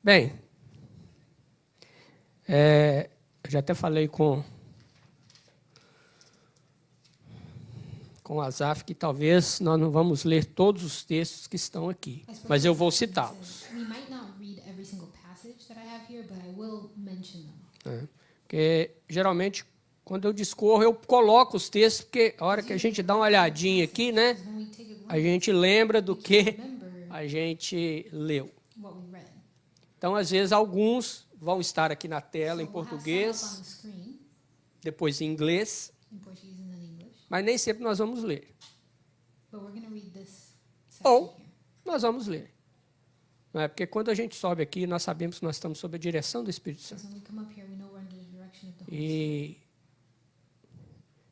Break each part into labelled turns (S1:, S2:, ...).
S1: Bem, eu já até falei com o Asaf que talvez nós não vamos ler todos os textos que estão aqui, mas eu vou citá-los. Porque geralmente quando eu discorro eu coloco os textos, porque a hora que a gente dá uma olhadinha aqui, né, a gente lembra do que a gente leu. Então, às vezes, alguns vão estar aqui na tela em português, depois em inglês, mas nem sempre nós vamos ler. Ou nós vamos ler. Não é? Porque quando a gente sobe aqui, nós sabemos que nós estamos sob a direção do Espírito Santo. E,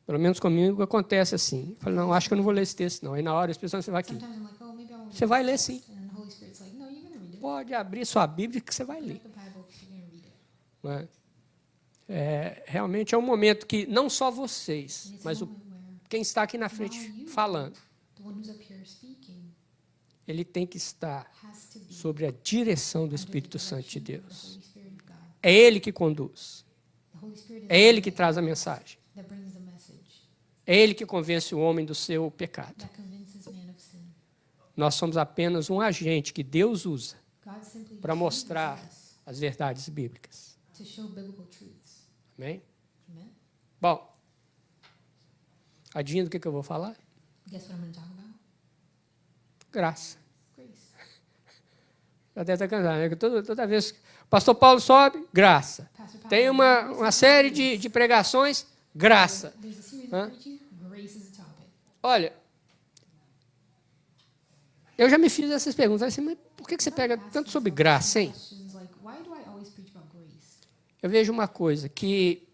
S1: pelo menos comigo, acontece assim. Eu falo, não, acho que eu não vou ler esse texto, não. Aí, na hora, o Espírito Santo, você vai aqui. Você vai ler, sim. Pode abrir sua Bíblia que você vai ler. Realmente é um momento que não só vocês, mas quem está aqui na frente falando, ele tem que estar sobre a direção do Espírito Santo de Deus. É Ele que conduz. É Ele que traz a mensagem. É Ele que convence o homem do seu pecado. Nós somos apenas um agente que Deus usa para mostrar as verdades bíblicas. Amém? Bom, adivinha do que eu vou falar? Graça. Já deve estar cansado, né? Toda vez que o pastor Paulo sobe, graça. Tem uma série de pregações, graça. Olha, eu já me fiz essas perguntas, assim, mas por que você pega tanto sobre graça, hein? Eu vejo uma coisa que,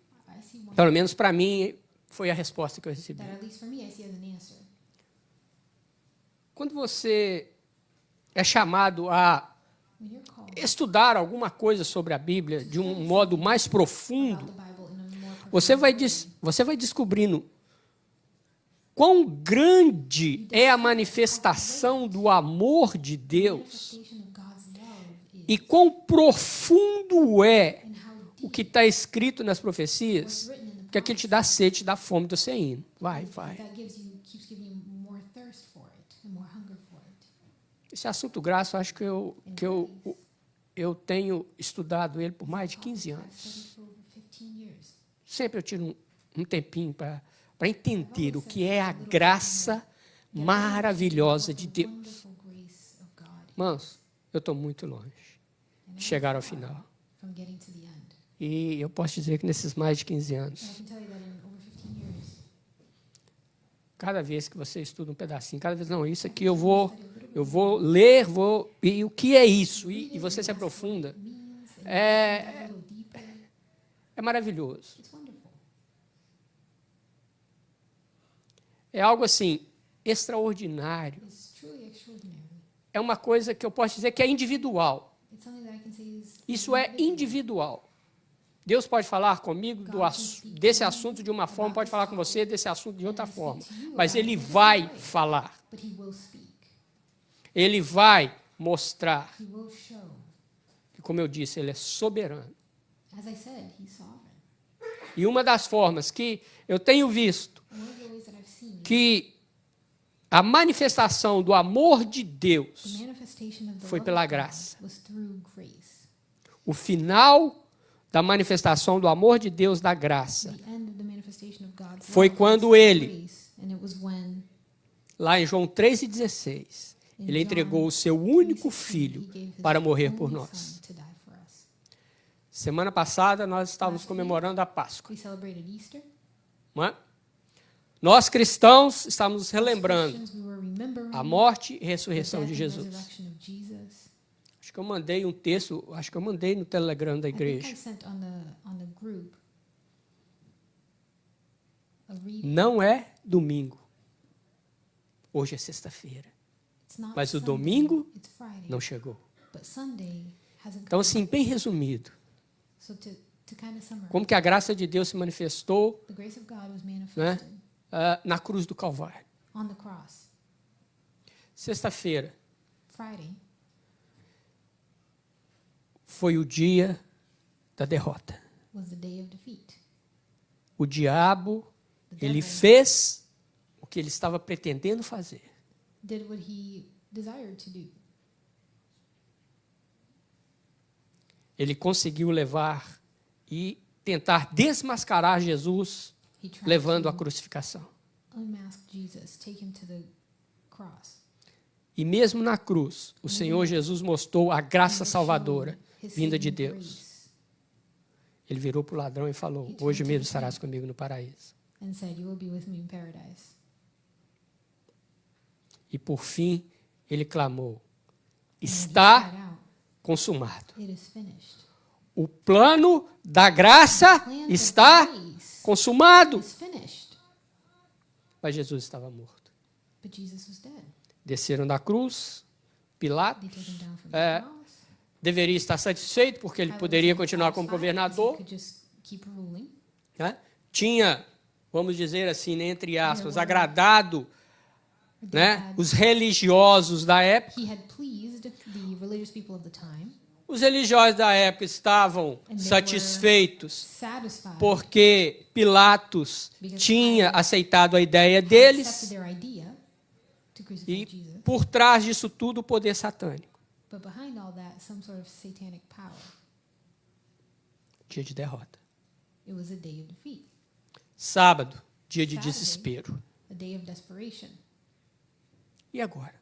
S1: pelo menos para mim, foi a resposta que eu recebi. Quando você é chamado a estudar alguma coisa sobre a Bíblia de um modo mais profundo, você vai descobrindo quão grande é a manifestação do amor de Deus e quão profundo é o que está escrito nas profecias, que aquilo te dá sede, te dá fome de você indo. Vai. Esse assunto graça, eu acho que eu tenho estudado ele por mais de 15 anos. Sempre eu tiro um tempinho para entender o que é a graça maravilhosa de Deus. Irmãos, eu estou muito longe de chegar ao final. E eu posso dizer que nesses mais de 15 anos, cada vez que você estuda um pedacinho, cada vez não, isso aqui eu vou ler, e o que é isso? E você se aprofunda. É maravilhoso. É algo assim, extraordinário. É uma coisa que eu posso dizer que é individual. Isso é individual. Deus pode falar comigo desse assunto de uma forma, pode falar com você desse assunto de outra forma. Mas Ele vai falar. Ele vai mostrar que, como eu disse, Ele é soberano. E uma das formas que eu tenho visto que a manifestação do amor de Deus foi pela graça. O final da manifestação do amor de Deus, da graça, foi quando Ele, lá em João 3,16, Ele entregou o seu único Filho para morrer por nós. Semana passada, nós estávamos comemorando a Páscoa. Não é? Nós, cristãos, estamos relembrando a morte e ressurreição de Jesus. Acho que eu mandei um texto, no Telegram da igreja. Não é domingo. Hoje é sexta-feira. Mas o domingo não chegou. Então, assim, bem resumido, como que a graça de Deus se manifestou, né, na cruz do Calvário. Sexta-feira foi o dia da derrota.
S2: was the day of defeat.
S1: O diabo,
S2: The
S1: ele
S2: devil
S1: fez o que ele estava pretendendo fazer.
S2: did what he desired to do.
S1: Ele conseguiu levar e tentar desmascarar Jesus,
S2: He tried
S1: levando à
S2: to
S1: crucificação.
S2: unmask Jesus, take him to the cross.
S1: E mesmo na cruz, o Senhor Jesus mostrou a graça
S2: He
S1: salvadora
S2: showed his
S1: vinda de
S2: saving
S1: Deus.
S2: grace
S1: Ele virou para o ladrão e falou: hoje mesmo estarás comigo no paraíso.
S2: and said, "You will be with me in paradise."
S1: E por fim, ele clamou:
S2: And then he
S1: está
S2: cried out,
S1: consumado.
S2: "It is finished."
S1: O plano da graça
S2: Plan of
S1: está
S2: grace
S1: consumado.
S2: is finished.
S1: Mas Jesus estava morto.
S2: But Jesus was dead.
S1: Desceram da cruz,
S2: They
S1: Pilatos
S2: took him down from
S1: É,
S2: the cross.
S1: deveria estar satisfeito, porque ele
S2: Pilate
S1: poderia
S2: was
S1: continuar como
S2: satisfied because he
S1: governador.
S2: could just keep ruling.
S1: Né? Tinha, vamos dizer assim, né, entre aspas,
S2: were-
S1: agradado,
S2: They
S1: né,
S2: had-
S1: os religiosos da época.
S2: He had pleased the religious people of the time,
S1: Os religiosos da época estavam
S2: And they
S1: satisfeitos
S2: satisfied
S1: porque Pilatos
S2: Because
S1: tinha
S2: Pilate
S1: aceitado a ideia
S2: accepted
S1: deles
S2: their idea to crucify
S1: e
S2: Jesus.
S1: por trás disso tudo o poder satânico.
S2: But behind all that, some sort of satanic power.
S1: Dia de derrota.
S2: It was a day of defeat,
S1: Sábado, dia de
S2: Saturday.
S1: desespero.
S2: a day of desperation.
S1: E agora?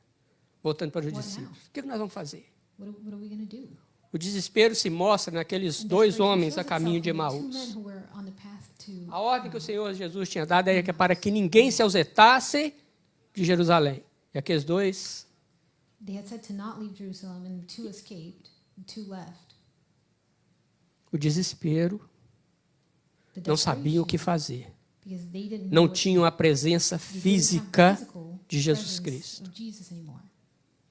S1: Voltando para os
S2: What
S1: discípulos.
S2: now?
S1: O que nós vamos fazer?
S2: What are we going to do?
S1: O desespero se mostra naqueles
S2: And
S1: dois
S2: desperation
S1: homens
S2: shows
S1: a caminho
S2: itself
S1: de
S2: in the two
S1: Emaús.
S2: men who were on the path to
S1: A ordem que o Senhor Jesus tinha dado era que para que ninguém se ausentasse de Jerusalém. E aqueles dois
S2: They had said to not leave Jerusalem, and two escaped, and two left.
S1: o desespero,
S2: The
S1: não sabiam o
S2: desperation,
S1: que fazer.
S2: because they didn't know
S1: Não
S2: what to
S1: tinham a presença
S2: do. They didn't have
S1: física
S2: physical
S1: de Jesus
S2: presence
S1: Cristo.
S2: of Jesus anymore.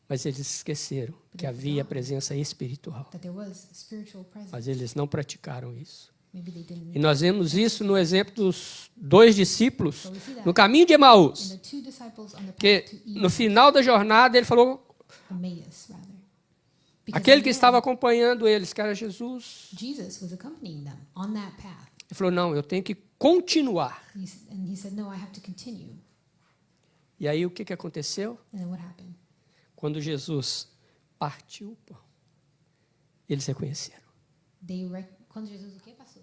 S1: Mas eles esqueceram que havia presença espiritual.
S2: That there was spiritual presence.
S1: Mas eles não praticaram isso.
S2: Maybe they didn't.
S1: E nós vemos isso no exemplo dos dois discípulos
S2: So we see that
S1: no caminho de
S2: in
S1: Emaús.
S2: the two disciples on the
S1: Que
S2: path to
S1: no final da jornada ele falou,
S2: Emmaus, rather. Because
S1: aquele
S2: in
S1: que
S2: the
S1: estava
S2: end,
S1: acompanhando eles, que era Jesus,
S2: Jesus was accompanying them on that path.
S1: ele falou, não, eu tenho que continuar.
S2: And he said, "No, I have to continue."
S1: E aí o que, que aconteceu?
S2: And then what happened?
S1: Quando Jesus partiu o pão, eles reconheceram.
S2: Quando Jesus o quê passou?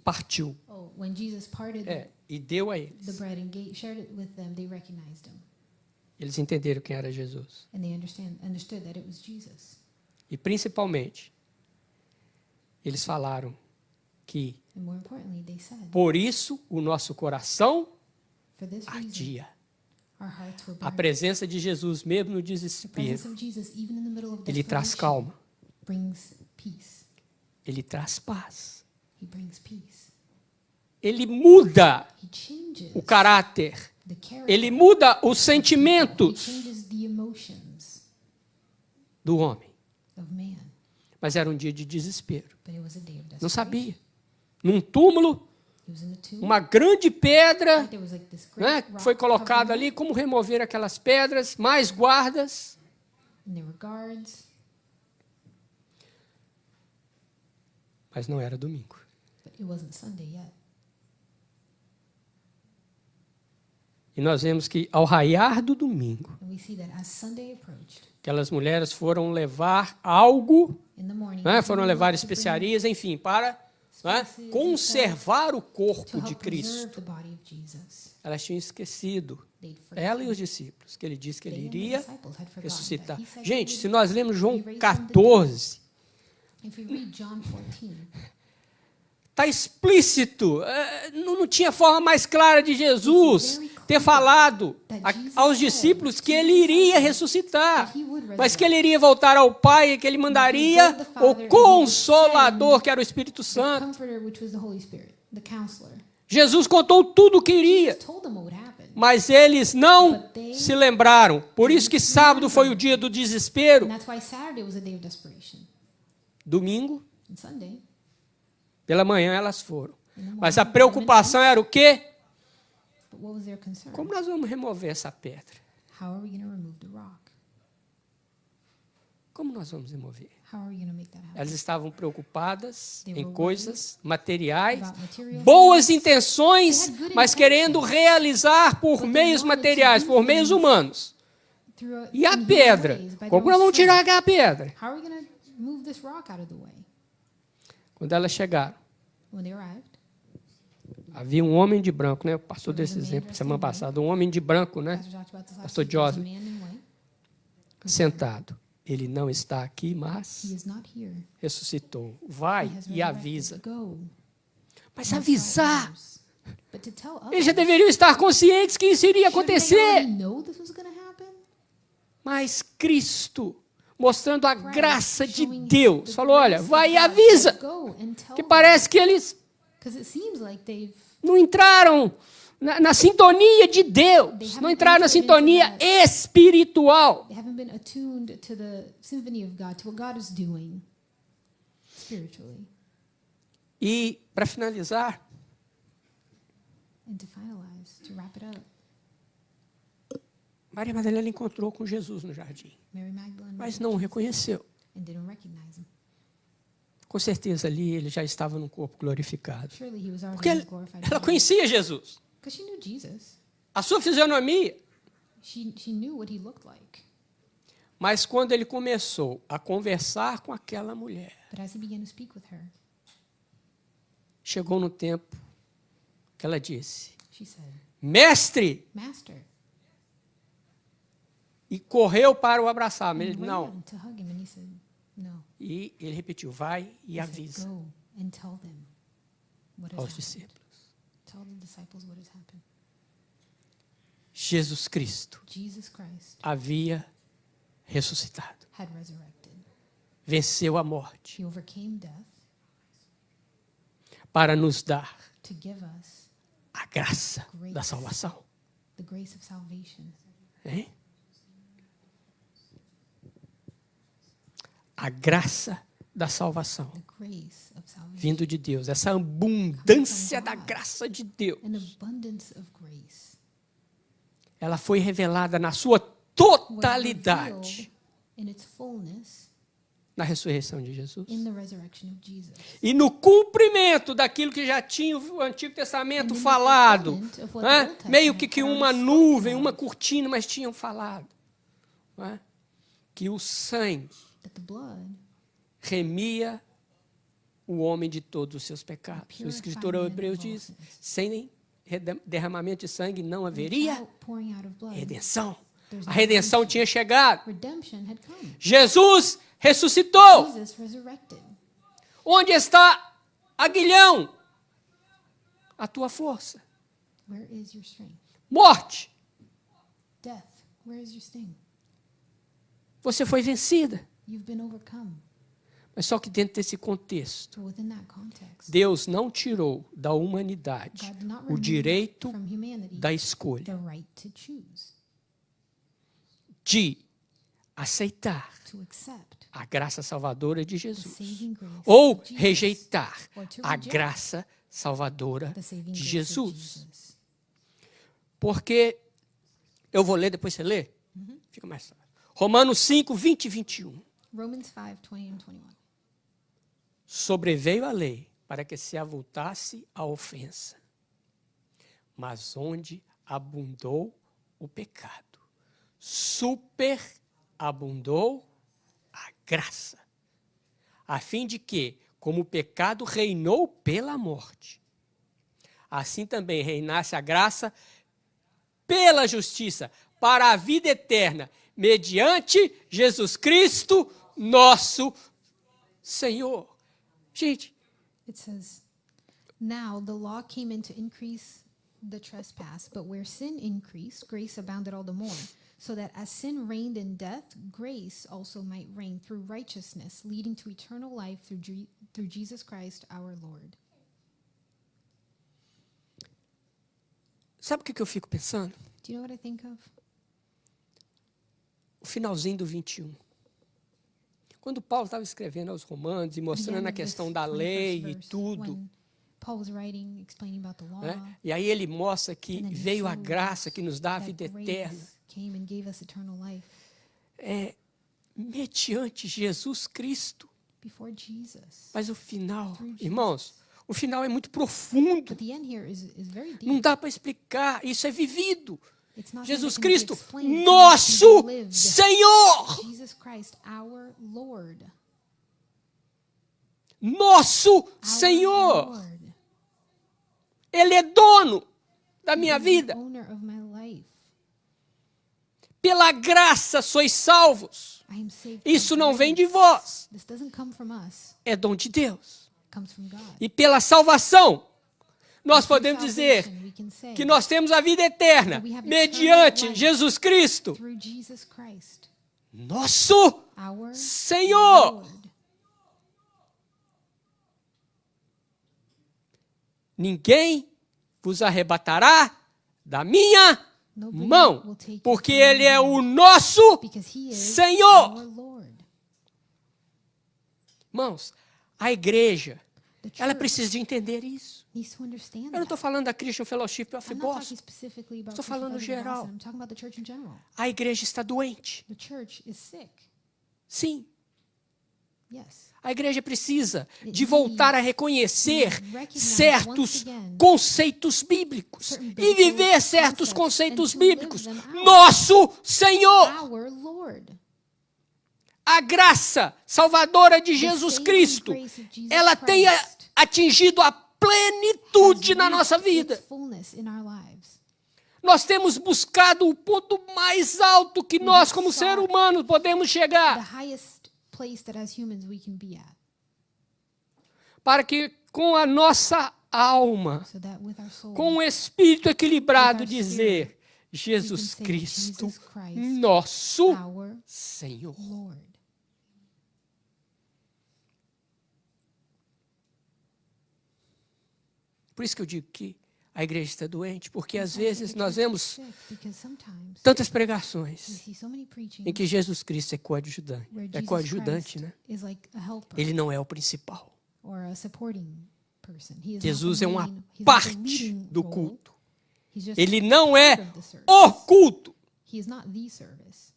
S1: Partiu.
S2: Oh, when Jesus parted
S1: E deu a
S2: the
S1: eles.
S2: bread and shared it with them, they recognized him,
S1: Eles entenderam quem era Jesus.
S2: and they understood that it was Jesus.
S1: E principalmente, eles falaram que
S2: And more importantly, they said,
S1: por isso o nosso coração
S2: "For this reason,
S1: ardia.
S2: our hearts were
S1: A
S2: burning."
S1: presença de Jesus, mesmo no
S2: The
S1: desespero,
S2: presence of Jesus, even in the middle of
S1: ele traz
S2: desperation,
S1: calma,
S2: brings peace.
S1: ele traz paz.
S2: He brings peace.
S1: Ele muda
S2: He changes
S1: o caráter,
S2: the character.
S1: ele muda os
S2: He
S1: sentimentos
S2: changes the emotions
S1: do homem.
S2: of man.
S1: Mas era um dia de desespero.
S2: But it was a day of desperation.
S1: Não sabia. Num túmulo,
S2: He was in a tomb.
S1: uma grande pedra,
S2: There was like this
S1: né,
S2: great rock
S1: foi colocada
S2: covering
S1: ali, como remover aquelas pedras, mais guardas.
S2: it, and there were guards.
S1: Mas não era domingo.
S2: But it wasn't Sunday yet.
S1: E nós vemos que ao raiar do domingo,
S2: And we see that as Sunday approached,
S1: aquelas mulheres foram levar algo,
S2: in the morning,
S1: né,
S2: they
S1: foram
S2: went
S1: levar
S2: to bring
S1: especiarias, enfim, para, né,
S2: spices and
S1: conservar o
S2: to
S1: corpo de
S2: help
S1: Cristo.
S2: preserve the body of Jesus.
S1: Elas tinham esquecido,
S2: They'd
S1: ela e
S2: forgotten.
S1: os discípulos, que ele disse que ele
S2: They and the
S1: iria
S2: disciples had forgotten
S1: ressuscitar.
S2: that he said he
S1: Gente,
S2: would
S1: se nós lemos João
S2: be raised from the
S1: 14,
S2: dead. If we read John 14,
S1: está explícito, não tinha forma mais clara de Jesus ter falado aos discípulos que ele iria ressuscitar, mas que ele iria voltar ao Pai e que ele mandaria o Consolador, que era o Espírito
S2: the
S1: Santo.
S2: Comforter, which was the Holy Spirit, the Counselor,
S1: Jesus contou tudo o que iria,
S2: told them what would happen.
S1: mas eles não se lembraram. Por isso que sábado foi o dia do desespero,
S2: And that's why Saturday was a day of desperation.
S1: domingo,
S2: And Sunday,
S1: pela manhã elas foram.
S2: in the
S1: Mas a
S2: morning,
S1: preocupação era o quê?
S2: but what was their concern?
S1: Como nós vamos remover essa pedra?
S2: How are we going to remove the rock?
S1: Como nós vamos remover?
S2: How are we going to make that happen?
S1: Elas estavam preocupadas
S2: They
S1: em
S2: were
S1: coisas materiais,
S2: about material
S1: boas
S2: things.
S1: intenções,
S2: They had good
S1: mas querendo
S2: intentions.
S1: realizar por
S2: But they
S1: meios
S2: wanted to
S1: materiais,
S2: do
S1: por meios
S2: things
S1: humanos. E a
S2: in human
S1: pedra?
S2: ways, by their
S1: Como
S2: own
S1: nós vamos tirar
S2: strength.
S1: aquela pedra?
S2: How are we going to move this rock out of the way?
S1: Quando elas chegaram,
S2: When they arrived,
S1: havia um homem de branco, né? O pastor
S2: There was
S1: desse
S2: a man
S1: exemplo
S2: dressed
S1: semana
S2: in
S1: passada, um homem de branco, né?
S2: Pastor talked about this last
S1: Pastor
S2: week. There was a
S1: Josley.
S2: man in white.
S1: Sentado. Ele não está aqui,
S2: He
S1: mas
S2: is not here.
S1: ressuscitou.
S2: He
S1: Vai
S2: has
S1: e
S2: resurrected.
S1: avisa.
S2: Go.
S1: Mas
S2: and tell
S1: avisar.
S2: others. But to tell others,
S1: Eles já deveriam estar conscientes que isso iria
S2: shouldn't they
S1: acontecer.
S2: already know this was going to happen?
S1: Mas Cristo, mostrando a
S2: Christ
S1: graça de
S2: showing
S1: Deus,
S2: the
S1: falou, olha,
S2: grace of
S1: vai e
S2: God,
S1: avisa.
S2: said, "Go and tell
S1: Que
S2: them."
S1: parece que eles
S2: 'Cause it seems like they've
S1: não entraram na sintonia de Deus, não entraram na sintonia espiritual.
S2: they haven't been attuned to the symphony of God, to what God is doing spiritually.
S1: E, para finalizar,
S2: And to finalize, to wrap it up,
S1: Maria Madalena encontrou com Jesus no jardim,
S2: Mary Magdalene
S1: mas
S2: met
S1: não o
S2: Jesus
S1: reconheceu.
S2: and didn't recognize him.
S1: Com certeza ali ele já estava num corpo glorificado.
S2: Surely he was already
S1: Porque
S2: in
S1: ela,
S2: his glorified
S1: ela
S2: body.
S1: conhecia Jesus.
S2: Because she knew Jesus.
S1: A sua fisionomia.
S2: She knew what he looked like.
S1: Mas quando ele começou a conversar com aquela mulher,
S2: But as he began to speak with her,
S1: chegou no tempo que ela disse,
S2: she said,
S1: mestre,
S2: "Master."
S1: e correu para o abraçar. Mas
S2: And
S1: ele,
S2: ran
S1: não.
S2: to hug him, and he said, "No."
S1: E ele repetiu, vai e
S2: He said,
S1: avisa
S2: "Go and tell them what has
S1: aos
S2: happened.
S1: discípulos.
S2: Tell the disciples what has happened."
S1: Jesus Cristo
S2: Jesus Christ
S1: havia ressuscitado.
S2: had resurrected.
S1: Venceu a morte
S2: He overcame death
S1: para nos dar
S2: to give us
S1: a graça da salvação.
S2: the grace of salvation.
S1: Hein? A graça da salvação
S2: The grace of salvation.
S1: vindo de Deus, essa abundância da graça de Deus,
S2: An abundance of grace.
S1: ela foi revelada na sua
S2: Was
S1: totalidade
S2: revealed in its fullness
S1: na ressurreição de Jesus.
S2: in the resurrection of Jesus.
S1: E no cumprimento daquilo que já tinha o Antigo Testamento
S2: And in the
S1: falado,
S2: fulfillment of what
S1: né?
S2: the Old Testament
S1: Meio que
S2: had
S1: uma
S2: already
S1: nuvem,
S2: spoken
S1: uma
S2: of.
S1: cortina, mas tinham falado, né? Que o sangue
S2: That the blood
S1: remia o homem de todos os seus pecados. O escritor aos Hebreus diz, sem derramamento de sangue não haveria
S2: without pouring out of blood,
S1: redenção.
S2: there's
S1: A
S2: no
S1: redenção
S2: redemption.
S1: tinha chegado.
S2: Redemption had come.
S1: Jesus ressuscitou.
S2: Jesus resurrected.
S1: Onde está, aguilhão? A tua força.
S2: Where is your strength?
S1: Morte.
S2: Death, where is your sting?
S1: Você foi vencida.
S2: You've been overcome.
S1: Mas só que dentro desse contexto,
S2: But within that context,
S1: Deus não tirou da humanidade
S2: God did not
S1: o
S2: remove
S1: direito
S2: from humanity
S1: da escolha
S2: the right to choose,
S1: de aceitar
S2: to accept
S1: a graça salvadora de
S2: the
S1: Jesus
S2: saving grace
S1: ou
S2: of Jesus,
S1: rejeitar
S2: or to
S1: a
S2: reject
S1: graça salvadora
S2: the saving
S1: de
S2: grace of
S1: Jesus.
S2: Jesus.
S1: Porque eu vou ler, depois você lê? Fica mais fácil. Romanos 5, 20 e 21.
S2: Romans 5:20 and 21.
S1: Sobreveio a lei para que se avultasse a ofensa. Mas onde abundou o pecado, superabundou a graça, a fim de que, como o pecado reinou pela morte, assim também reinasse a graça pela justiça, para a vida eterna, mediante Jesus Cristo, nosso Senhor. Gente,
S2: It says, "Now the law came in to increase the trespass, but where sin increased, grace abounded all the more, so that as sin reigned in death, grace also might reign through righteousness, leading to eternal life through Jesus Christ our Lord."
S1: sabe o que eu fico pensando?
S2: Do you know what I think of?
S1: O finalzinho do 21. Quando Paulo estava escrevendo aos Romanos e mostrando
S2: The
S1: a
S2: end of
S1: questão
S2: this
S1: da
S2: 21st
S1: lei e
S2: verse,
S1: tudo,
S2: when Paul was writing, explaining about the law,
S1: né? E aí ele mostra que
S2: and then he
S1: veio a
S2: shows
S1: graça que nos dá a
S2: that
S1: vida
S2: grace
S1: eterna.
S2: came and gave us eternal life.
S1: mediante Jesus Cristo.
S2: before Jesus.
S1: Mas o final, irmãos, o final é muito profundo.
S2: But the end here is very deep.
S1: Não dá para explicar, isso é vivido.
S2: It's not
S1: Jesus
S2: something that can be
S1: Cristo,
S2: explained, it's
S1: nosso
S2: something that can be lived.
S1: Senhor.
S2: Jesus Christ, our Lord.
S1: Nosso
S2: Our
S1: Senhor.
S2: Lord,
S1: Ele é dono da minha
S2: the
S1: vida.
S2: owner of my life.
S1: Pela graça sois salvos.
S2: I am saved.
S1: Isso
S2: by
S1: não vem de
S2: grace.
S1: vós,
S2: This doesn't come from us.
S1: é dom de Deus.
S2: It comes from God.
S1: E pela salvação, nós
S2: Through
S1: podemos dizer
S2: salvation, we can say
S1: que nós temos a vida eterna mediante Jesus Cristo,
S2: through Jesus Christ,
S1: nosso
S2: our
S1: Senhor.
S2: Lord.
S1: Ninguém vos arrebatará da minha
S2: Nobody
S1: mão,
S2: will take you
S1: porque
S2: from
S1: Ele
S2: my
S1: é
S2: hand,
S1: o nosso
S2: because he is
S1: Senhor.
S2: our Lord.
S1: Irmãos, a igreja,
S2: The
S1: ela
S2: church
S1: precisa de entender isso.
S2: needs to understand
S1: Eu não estou
S2: that.
S1: falando da Christian Fellowship of
S2: I'm not talking
S1: Boston.
S2: specifically about
S1: Estou
S2: Christian
S1: falando
S2: Fellowship of
S1: geral.
S2: Boston. I'm talking about the church in general.
S1: A igreja está doente.
S2: The church is sick.
S1: Sim,
S2: Yes.
S1: a igreja precisa de voltar a reconhecer
S2: recognize
S1: certos
S2: once again
S1: conceitos bíblicos
S2: certain
S1: e
S2: biblical
S1: viver certos
S2: concepts
S1: conceitos
S2: and to live
S1: bíblicos.
S2: them out.
S1: Nosso Senhor,
S2: Our Lord.
S1: a graça salvadora de
S2: The
S1: Jesus
S2: saving
S1: Cristo,
S2: grace of Jesus
S1: ela tenha
S2: Christ
S1: atingido a plenitude
S2: has
S1: na nossa
S2: reached
S1: vida.
S2: its fullness in our lives.
S1: Nós temos buscado o ponto mais alto que nós, como ser humano, podemos
S2: The
S1: chegar,
S2: highest place that as humans we can be at,
S1: para que com a nossa alma,
S2: so that with our soul
S1: com um espírito equilibrado,
S2: With our
S1: dizer: Jesus
S2: we can say,
S1: Cristo,
S2: Jesus Christ,
S1: nosso
S2: our
S1: Senhor.
S2: Lord.
S1: Por isso que eu digo que a igreja está doente, porque às
S2: That's why I say
S1: vezes
S2: the
S1: nós
S2: church is
S1: vemos
S2: sick, because sometimes
S1: tantas
S2: we
S1: pregações
S2: see so many preaching
S1: em que Jesus Cristo é coadjudante.
S2: where
S1: É
S2: Jesus
S1: coadjudante,
S2: Christ
S1: né?
S2: is like a helper
S1: Ele não é o principal.
S2: or a supporting person. He is
S1: Jesus
S2: not
S1: é
S2: the
S1: uma
S2: main, he's not the
S1: parte
S2: leading
S1: do
S2: role.
S1: culto.
S2: He's just
S1: Ele não
S2: part
S1: é
S2: of the service.
S1: o culto
S2: He is not the service.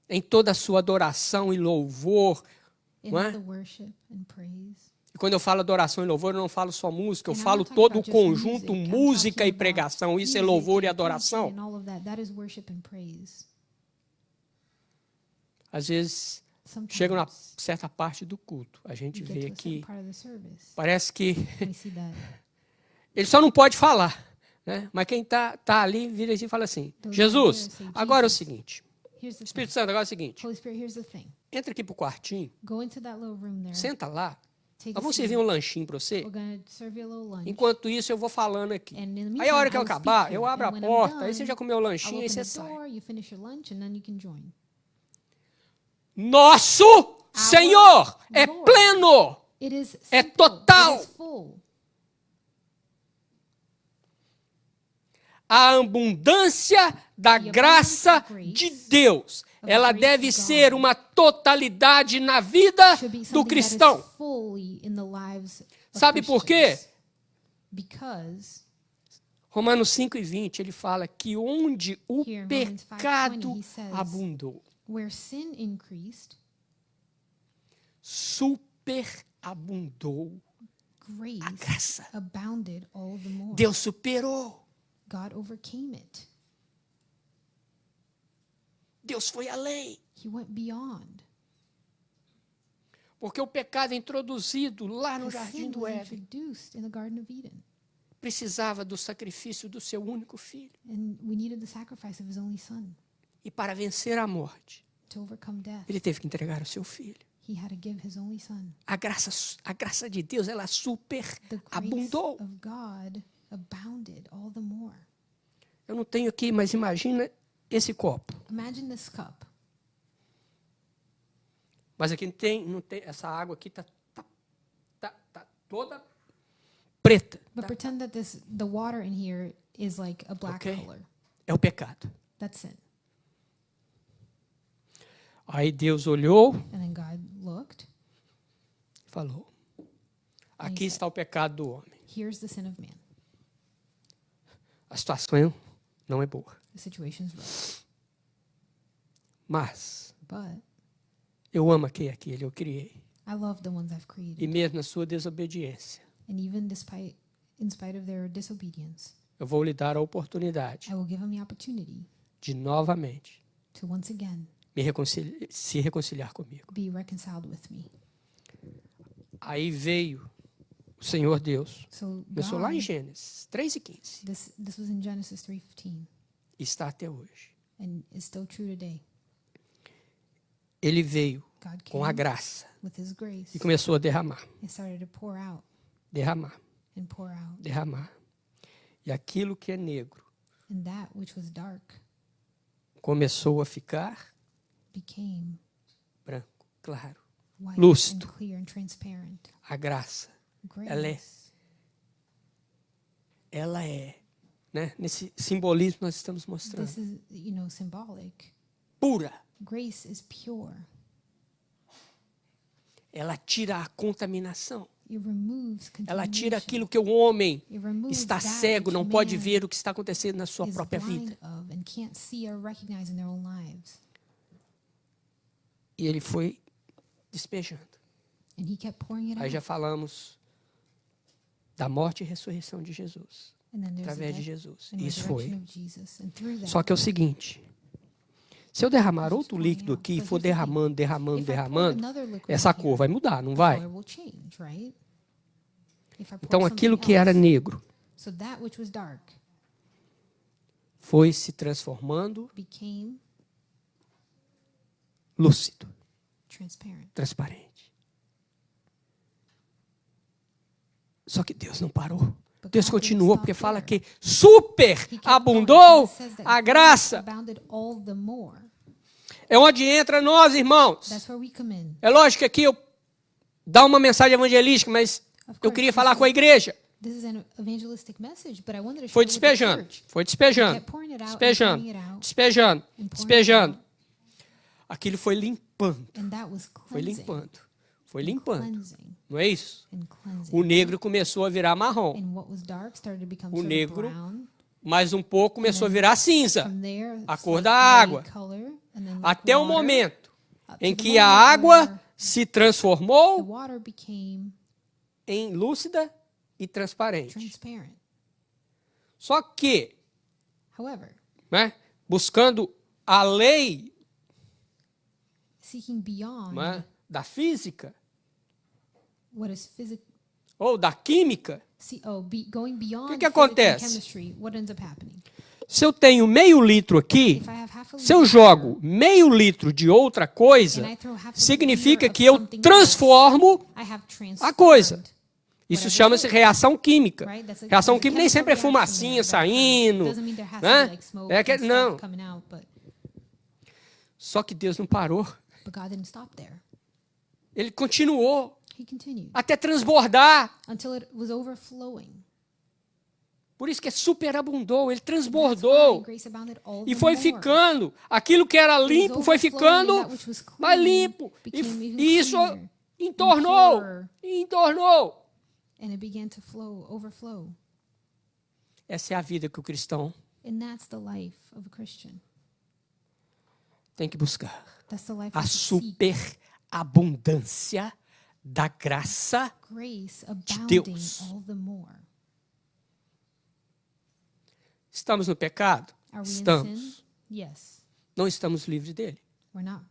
S1: em toda a sua adoração e louvor.
S2: In
S1: Não
S2: all
S1: é?
S2: the worship and praise.
S1: E quando eu falo adoração e louvor, eu não falo só música, eu
S2: And I'm
S1: falo
S2: not talking
S1: todo o
S2: about just
S1: conjunto
S2: music, I'm
S1: música
S2: talking
S1: e
S2: about
S1: pregação. Isso é
S2: music
S1: louvor e
S2: and
S1: adoração.
S2: preaching and all of that. That is worship and praise.
S1: Às vezes,
S2: Sometimes
S1: chega uma certa parte do culto, a gente
S2: we get
S1: vê
S2: to a certain
S1: que
S2: part of the service.
S1: parece que
S2: We see that
S1: ele só não pode falar, né? Mas quem tá ali vira assim e fala assim:
S2: Those
S1: Jesus,
S2: right there say,
S1: agora é o
S2: Jesus.
S1: seguinte,
S2: here's the
S1: Espírito
S2: thing.
S1: Santo, agora é o seguinte,
S2: Holy Spirit, here's the thing.
S1: entra aqui pro quartinho,
S2: Go into that little room there.
S1: senta lá,
S2: Take
S1: nós
S2: a
S1: vamos
S2: seat.
S1: servir um lanchinho para você.
S2: We're gonna serve you a little lunch.
S1: Enquanto isso, eu vou falando aqui.
S2: And in the
S1: Aí
S2: meantime,
S1: a hora que
S2: I
S1: eu
S2: will speak
S1: acabar,
S2: here.
S1: eu abro
S2: And
S1: a
S2: when I'm
S1: porta, aí
S2: done,
S1: você já comeu o
S2: I'll
S1: lanchinho e
S2: open
S1: você
S2: the
S1: sai.
S2: door, you finish your lunch, and then you can join.
S1: Nosso Senhor é
S2: Lord.
S1: pleno.
S2: It is
S1: É
S2: simple.
S1: total.
S2: It is full.
S1: A abundância da
S2: The
S1: graça
S2: abundance of
S1: de
S2: grace,
S1: Deus,
S2: the
S1: ela
S2: grace
S1: deve
S2: of
S1: ser
S2: God,
S1: uma totalidade na vida
S2: should be
S1: do
S2: something that
S1: cristão.
S2: is fully in the lives of
S1: Sabe por quê?
S2: Christians. Because
S1: Romanos 5:20, ele fala que onde o
S2: Here in Romans 5:20,
S1: pecado
S2: he says,
S1: abundou,
S2: where sin increased,
S1: superabundou a
S2: grace
S1: graça.
S2: abounded all the more.
S1: Deus superou.
S2: God overcame it.
S1: Deus foi além.
S2: He went beyond.
S1: Porque o pecado introduzido lá no
S2: The
S1: jardim
S2: sin
S1: do
S2: was
S1: Éden
S2: introduced in the Garden of Eden.
S1: precisava do sacrifício do seu único filho.
S2: And we needed the sacrifice of his only son
S1: E para vencer a morte,
S2: to overcome death.
S1: ele teve que entregar o seu filho.
S2: He had to give his only son.
S1: A graça de Deus, ela
S2: The grace
S1: superabundou.
S2: of God abounded all the more.
S1: Eu não tenho aqui, mas imagina esse copo.
S2: Imagine this cup.
S1: Mas aqui não tem essa água aqui tá toda preta.
S2: But pretend that the water in here is like a black
S1: Ok.
S2: color.
S1: É o pecado.
S2: That's sin.
S1: Aí Deus olhou
S2: And then God looked.
S1: e falou: aqui está o pecado do homem.
S2: Here's the sin of man.
S1: A situação não é boa.
S2: The situation's rough.
S1: Mas
S2: But
S1: eu amo aquele eu criei.
S2: I love the ones I've
S1: E
S2: created.
S1: mesmo na sua desobediência,
S2: And even in spite of their disobedience,
S1: eu vou lhe dar a oportunidade
S2: I will give them the opportunity
S1: de novamente
S2: to once again
S1: se reconciliar comigo.
S2: be reconciled with me.
S1: Aí veio o Senhor Deus.
S2: So
S1: Começou lá em
S2: God,
S1: Gênesis 3:15.
S2: this was in Genesis 3:15,
S1: E está até hoje.
S2: and it's still true today.
S1: Ele veio
S2: God
S1: com a
S2: came
S1: graça
S2: with His grace
S1: e começou a derramar,
S2: and started to pour out
S1: derramar,
S2: and pour out.
S1: derramar. E aquilo que é negro
S2: And that which was dark
S1: começou a ficar
S2: became
S1: branco, claro.
S2: white
S1: Lúcido.
S2: and clear and transparent.
S1: A graça,
S2: Grace.
S1: ela é, né? Nesse simbolismo nós estamos mostrando,
S2: This is, symbolic.
S1: pura.
S2: Grace is pure.
S1: Ela tira a contaminação.
S2: It removes
S1: Ela tira
S2: contamination.
S1: aquilo que o homem
S2: It removes
S1: está
S2: that
S1: cego,
S2: which
S1: não pode
S2: man
S1: ver o que está acontecendo na sua
S2: is
S1: própria
S2: blind
S1: vida.
S2: of and can't see or recognize in their own lives.
S1: E ele foi despejando.
S2: And He kept pouring it
S1: Aí
S2: out.
S1: já falamos da morte e ressurreição de Jesus,
S2: And then there's the
S1: através de
S2: death
S1: Jesus.
S2: and
S1: Isso
S2: resurrection
S1: foi.
S2: of Jesus. And through that,
S1: Só que é o seguinte, se eu derramar outro líquido aqui e for derramando, derramando,
S2: if I pour
S1: derramando,
S2: another liquid
S1: essa
S2: here,
S1: cor vai mudar, não
S2: the
S1: vai?
S2: color will change, right? If I pour
S1: Então aquilo
S2: something
S1: que era
S2: else,
S1: negro
S2: so that which was dark
S1: foi se transformando
S2: became
S1: lúcido,
S2: transparent.
S1: transparente. Só que Deus não parou.
S2: But
S1: Deus
S2: God didn't
S1: continuou,
S2: stop
S1: porque fala
S2: there.
S1: que super
S2: He kept going,
S1: abundou
S2: because it says that
S1: a
S2: grace
S1: graça.
S2: abounded all the more.
S1: É onde entra nós, irmãos.
S2: That's where we come in.
S1: É lógico que aqui eu dá uma mensagem evangelística, mas
S2: Of
S1: eu
S2: course,
S1: queria
S2: this
S1: falar
S2: is-
S1: com a igreja.
S2: This is an evangelistic message, but I wanted to share
S1: Foi
S2: it with the
S1: despejando,
S2: church.
S1: foi despejando,
S2: He kept pouring it out and
S1: despejando,
S2: pouring it out
S1: despejando,
S2: and pouring it
S1: despejando.
S2: out,
S1: Aquilo foi limpando,
S2: and that was
S1: foi
S2: cleansing.
S1: limpando, foi limpando.
S2: Cleansing
S1: Não é isso?
S2: and cleansing.
S1: O negro começou a virar marrom.
S2: And what was dark started to become
S1: O
S2: sort
S1: negro
S2: of brown.
S1: Mais um pouco começou a virar cinza.
S2: From there,
S1: A
S2: it's
S1: cor
S2: like
S1: da
S2: gray
S1: água.
S2: color, and then like
S1: Até o
S2: water,
S1: momento
S2: up
S1: em
S2: to the
S1: que a
S2: moment
S1: água
S2: where
S1: se
S2: the
S1: transformou
S2: water became
S1: em lúcida e transparente.
S2: transparent.
S1: Só que,
S2: However,
S1: né, buscando a lei,
S2: seeking beyond
S1: né, da física
S2: what is physical,
S1: ou da química,
S2: going beyond
S1: que
S2: physics and
S1: acontece?
S2: chemistry, what ends up happening?
S1: se eu tenho meio litro aqui,
S2: If I have half a
S1: se eu
S2: liter
S1: jogo meio litro de outra coisa,
S2: and I throw half a
S1: significa
S2: liter
S1: que
S2: of
S1: eu
S2: something
S1: transformo
S2: else, I have
S1: a coisa.
S2: transformed.
S1: Isso
S2: Whatever
S1: chama-se
S2: it is,
S1: reação química.
S2: right? That's a
S1: Reação
S2: chemical
S1: química nem sempre é
S2: reaction
S1: fumacinha
S2: there that
S1: saindo,
S2: doesn't mean there has to
S1: né?
S2: be like smoke
S1: É que
S2: and stuff
S1: não.
S2: coming out, but
S1: Só que Deus não parou.
S2: God didn't stop there.
S1: Ele continuou
S2: He continued
S1: até transbordar.
S2: until it was overflowing.
S1: Por isso que é superabundou, ele
S2: That's why
S1: transbordou.
S2: grace abounded all
S1: E
S2: the
S1: foi
S2: more.
S1: ficando. Aquilo que era
S2: It was
S1: limpo foi
S2: overflowing,
S1: ficando
S2: and that which was
S1: mais
S2: clean
S1: limpo.
S2: became even
S1: E isso
S2: cleaner
S1: entornou.
S2: purer.
S1: E entornou.
S2: and it began to overflow.
S1: Essa é a vida que o cristão
S2: And that's the life of a Christian.
S1: tem que buscar.
S2: That's the life
S1: A
S2: we should seek.
S1: superabundância da graça.
S2: Grace
S1: de
S2: abounding
S1: Deus.
S2: all the more.
S1: Estamos no pecado?
S2: Are we in sin?
S1: Estamos.
S2: Yes.
S1: Não estamos livres dele.
S2: We're not.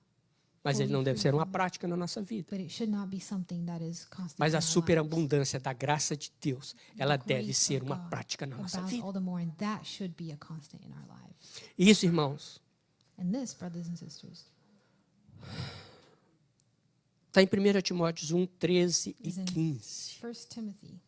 S1: Mas ele não
S2: Fully
S1: deve
S2: free
S1: ser uma
S2: from it.
S1: prática na nossa vida.
S2: But it should not be something that is constant.
S1: Mas
S2: in
S1: a
S2: our lives.
S1: superabundância da graça de Deus, ela
S2: The
S1: deve
S2: grace
S1: ser
S2: of
S1: uma
S2: God
S1: prática na nossa
S2: abounds
S1: vida.
S2: all the more, and that should be a constant in our lives.
S1: Isso, irmãos,
S2: And this, brothers and sisters,
S1: está em 1 Timóteo 1, 13 e
S2: is in
S1: 15.
S2: 1 Timothy.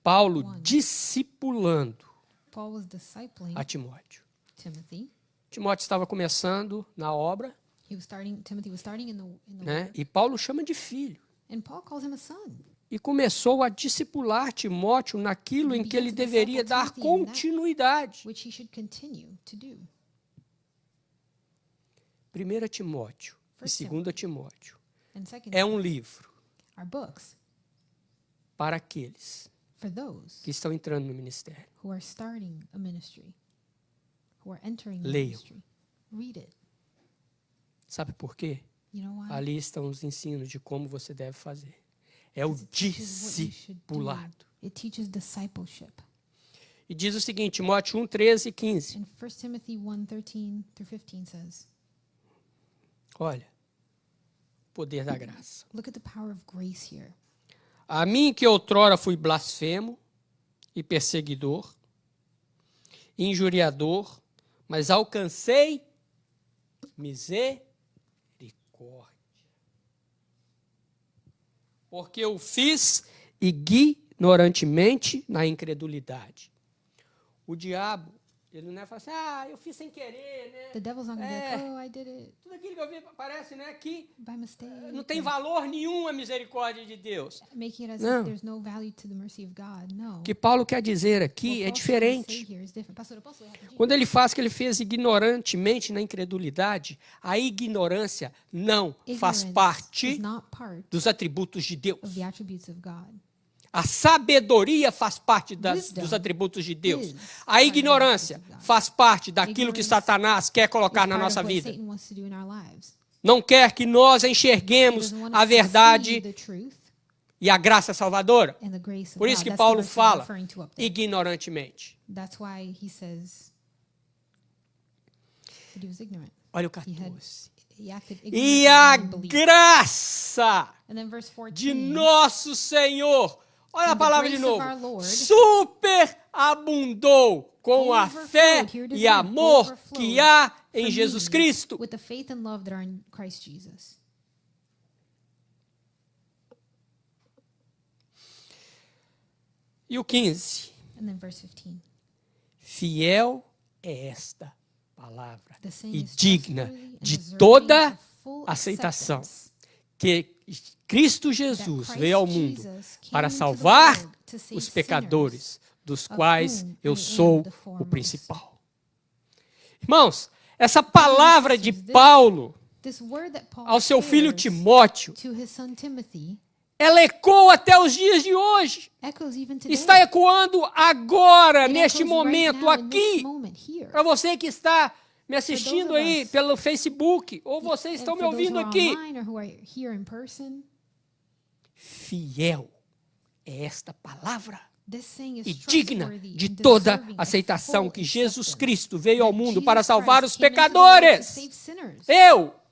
S1: Paulo
S2: 1.
S1: discipulando
S2: Paul was discipling
S1: a Timóteo.
S2: Timothy.
S1: Timóteo estava começando na obra,
S2: Timothy was starting in the
S1: né?
S2: work,
S1: E Paulo chama de filho.
S2: and Paul calls him a son.
S1: E começou a discipular Timóteo naquilo em que ele deveria dar continuidade.
S2: Which he should continue to do.
S1: 1 Timóteo e
S2: 1
S1: 2 Timóteo
S2: And second,
S1: é um livro
S2: are books
S1: para aqueles
S2: for those
S1: que estão entrando no ministério.
S2: who are starting a ministry, who are entering the
S1: Leiam.
S2: ministry. Read it.
S1: Sabe por quê?
S2: You know why?
S1: Ali estão os ensinos de como você deve fazer. É o
S2: It teaches what you should do.
S1: discipulado.
S2: It teaches discipleship.
S1: E diz o seguinte, Timóteo 1, 13 e 15.
S2: And 1 Timothy 1:13 through 15 says,
S1: Olha, poder da graça.
S2: look at the power of grace here.
S1: A mim que outrora fui blasfemo e perseguidor, injuriador, mas alcancei misericórdia. Porque eu fiz ignorantemente na incredulidade. O diabo, ele não é falar assim, eu fiz sem querer, né?
S2: The devil's not going to be like, oh, I did it
S1: Tudo aquilo que eu vi parece, né, que
S2: by mistake.
S1: não tem valor nenhum a misericórdia de Deus.
S2: Making it as
S1: Não.
S2: if there's no value to the mercy of God. No.
S1: O que Paulo quer dizer
S2: What
S1: aqui é
S2: Paul's trying to say
S1: diferente.
S2: here is different. Pastor, eu posso ler rapidinho?
S1: Quando ele faz que ele fez ignorantemente na incredulidade, a ignorância não faz
S2: Ignorance
S1: parte
S2: is not part
S1: dos atributos de Deus.
S2: of the attributes of God.
S1: A sabedoria faz parte
S2: Wisdom
S1: dos atributos de Deus.
S2: is
S1: A ignorância
S2: part of the attributes of God.
S1: faz parte daquilo que
S2: Ignorance
S1: Satanás quer colocar
S2: It's
S1: na
S2: part
S1: nossa
S2: of what
S1: vida.
S2: Satan wants to do in our lives.
S1: Não quer que nós
S2: He
S1: enxerguemos
S2: doesn't want
S1: a
S2: us to see
S1: verdade
S2: the truth
S1: e a graça salvadora.
S2: and the grace of
S1: Por isso
S2: God.
S1: que
S2: That's
S1: Paulo
S2: the verse he's
S1: fala
S2: referring to up there.
S1: ignorantemente.
S2: That's why he says that he was ignorant.
S1: Olha o
S2: He had
S1: 14.
S2: he acted
S1: E
S2: ignorantly
S1: a
S2: in unbelief.
S1: graça
S2: And then verse
S1: de
S2: 14.
S1: nosso Senhor, olha a
S2: And the
S1: palavra de
S2: grace of
S1: novo,
S2: our Lord
S1: superabundou com a fé
S2: overflowed, here it is
S1: e
S2: again,
S1: amor
S2: overflowed
S1: que há
S2: for
S1: em
S2: me
S1: Jesus Cristo.
S2: with the faith and love that are in Christ Jesus.
S1: E o 15,
S2: And then verse 15.
S1: fiel é esta palavra
S2: The same
S1: e
S2: is
S1: digna
S2: trustworthy and
S1: de
S2: deserving
S1: toda
S2: of full
S1: aceitação,
S2: acceptance,
S1: que Cristo
S2: that
S1: Jesus
S2: Christ
S1: veio ao mundo
S2: Jesus came
S1: para
S2: into the
S1: salvar
S2: world to save
S1: os pecadores, dos
S2: of
S1: quais
S2: whom I
S1: eu
S2: am
S1: sou
S2: the
S1: o
S2: foremost.
S1: principal. Irmãos, essa palavra de
S2: This-
S1: Paulo
S2: This word that Paul
S1: ao seu filho
S2: shares
S1: Timóteo,
S2: to his son Timothy
S1: ela ecoa até os dias de hoje.
S2: echoes even today.
S1: Está ecoando agora,
S2: It
S1: neste
S2: echoes right
S1: momento,
S2: now in this
S1: aqui,
S2: moment here.
S1: para você que está me assistindo
S2: those of
S1: aí
S2: us-
S1: pelo Facebook, ou vocês
S2: And
S1: estão me
S2: for those
S1: ouvindo
S2: who are
S1: aqui.
S2: online or who are here in person,
S1: Fiel é esta palavra
S2: this saying is
S1: e digna
S2: trustworthy
S1: de
S2: and
S1: toda
S2: deserving of
S1: aceitação
S2: full
S1: que Jesus
S2: acceptance.
S1: Cristo veio ao
S2: That
S1: mundo
S2: Jesus
S1: para salvar
S2: Christ
S1: os
S2: came into the world to
S1: pecadores.
S2: save sinners.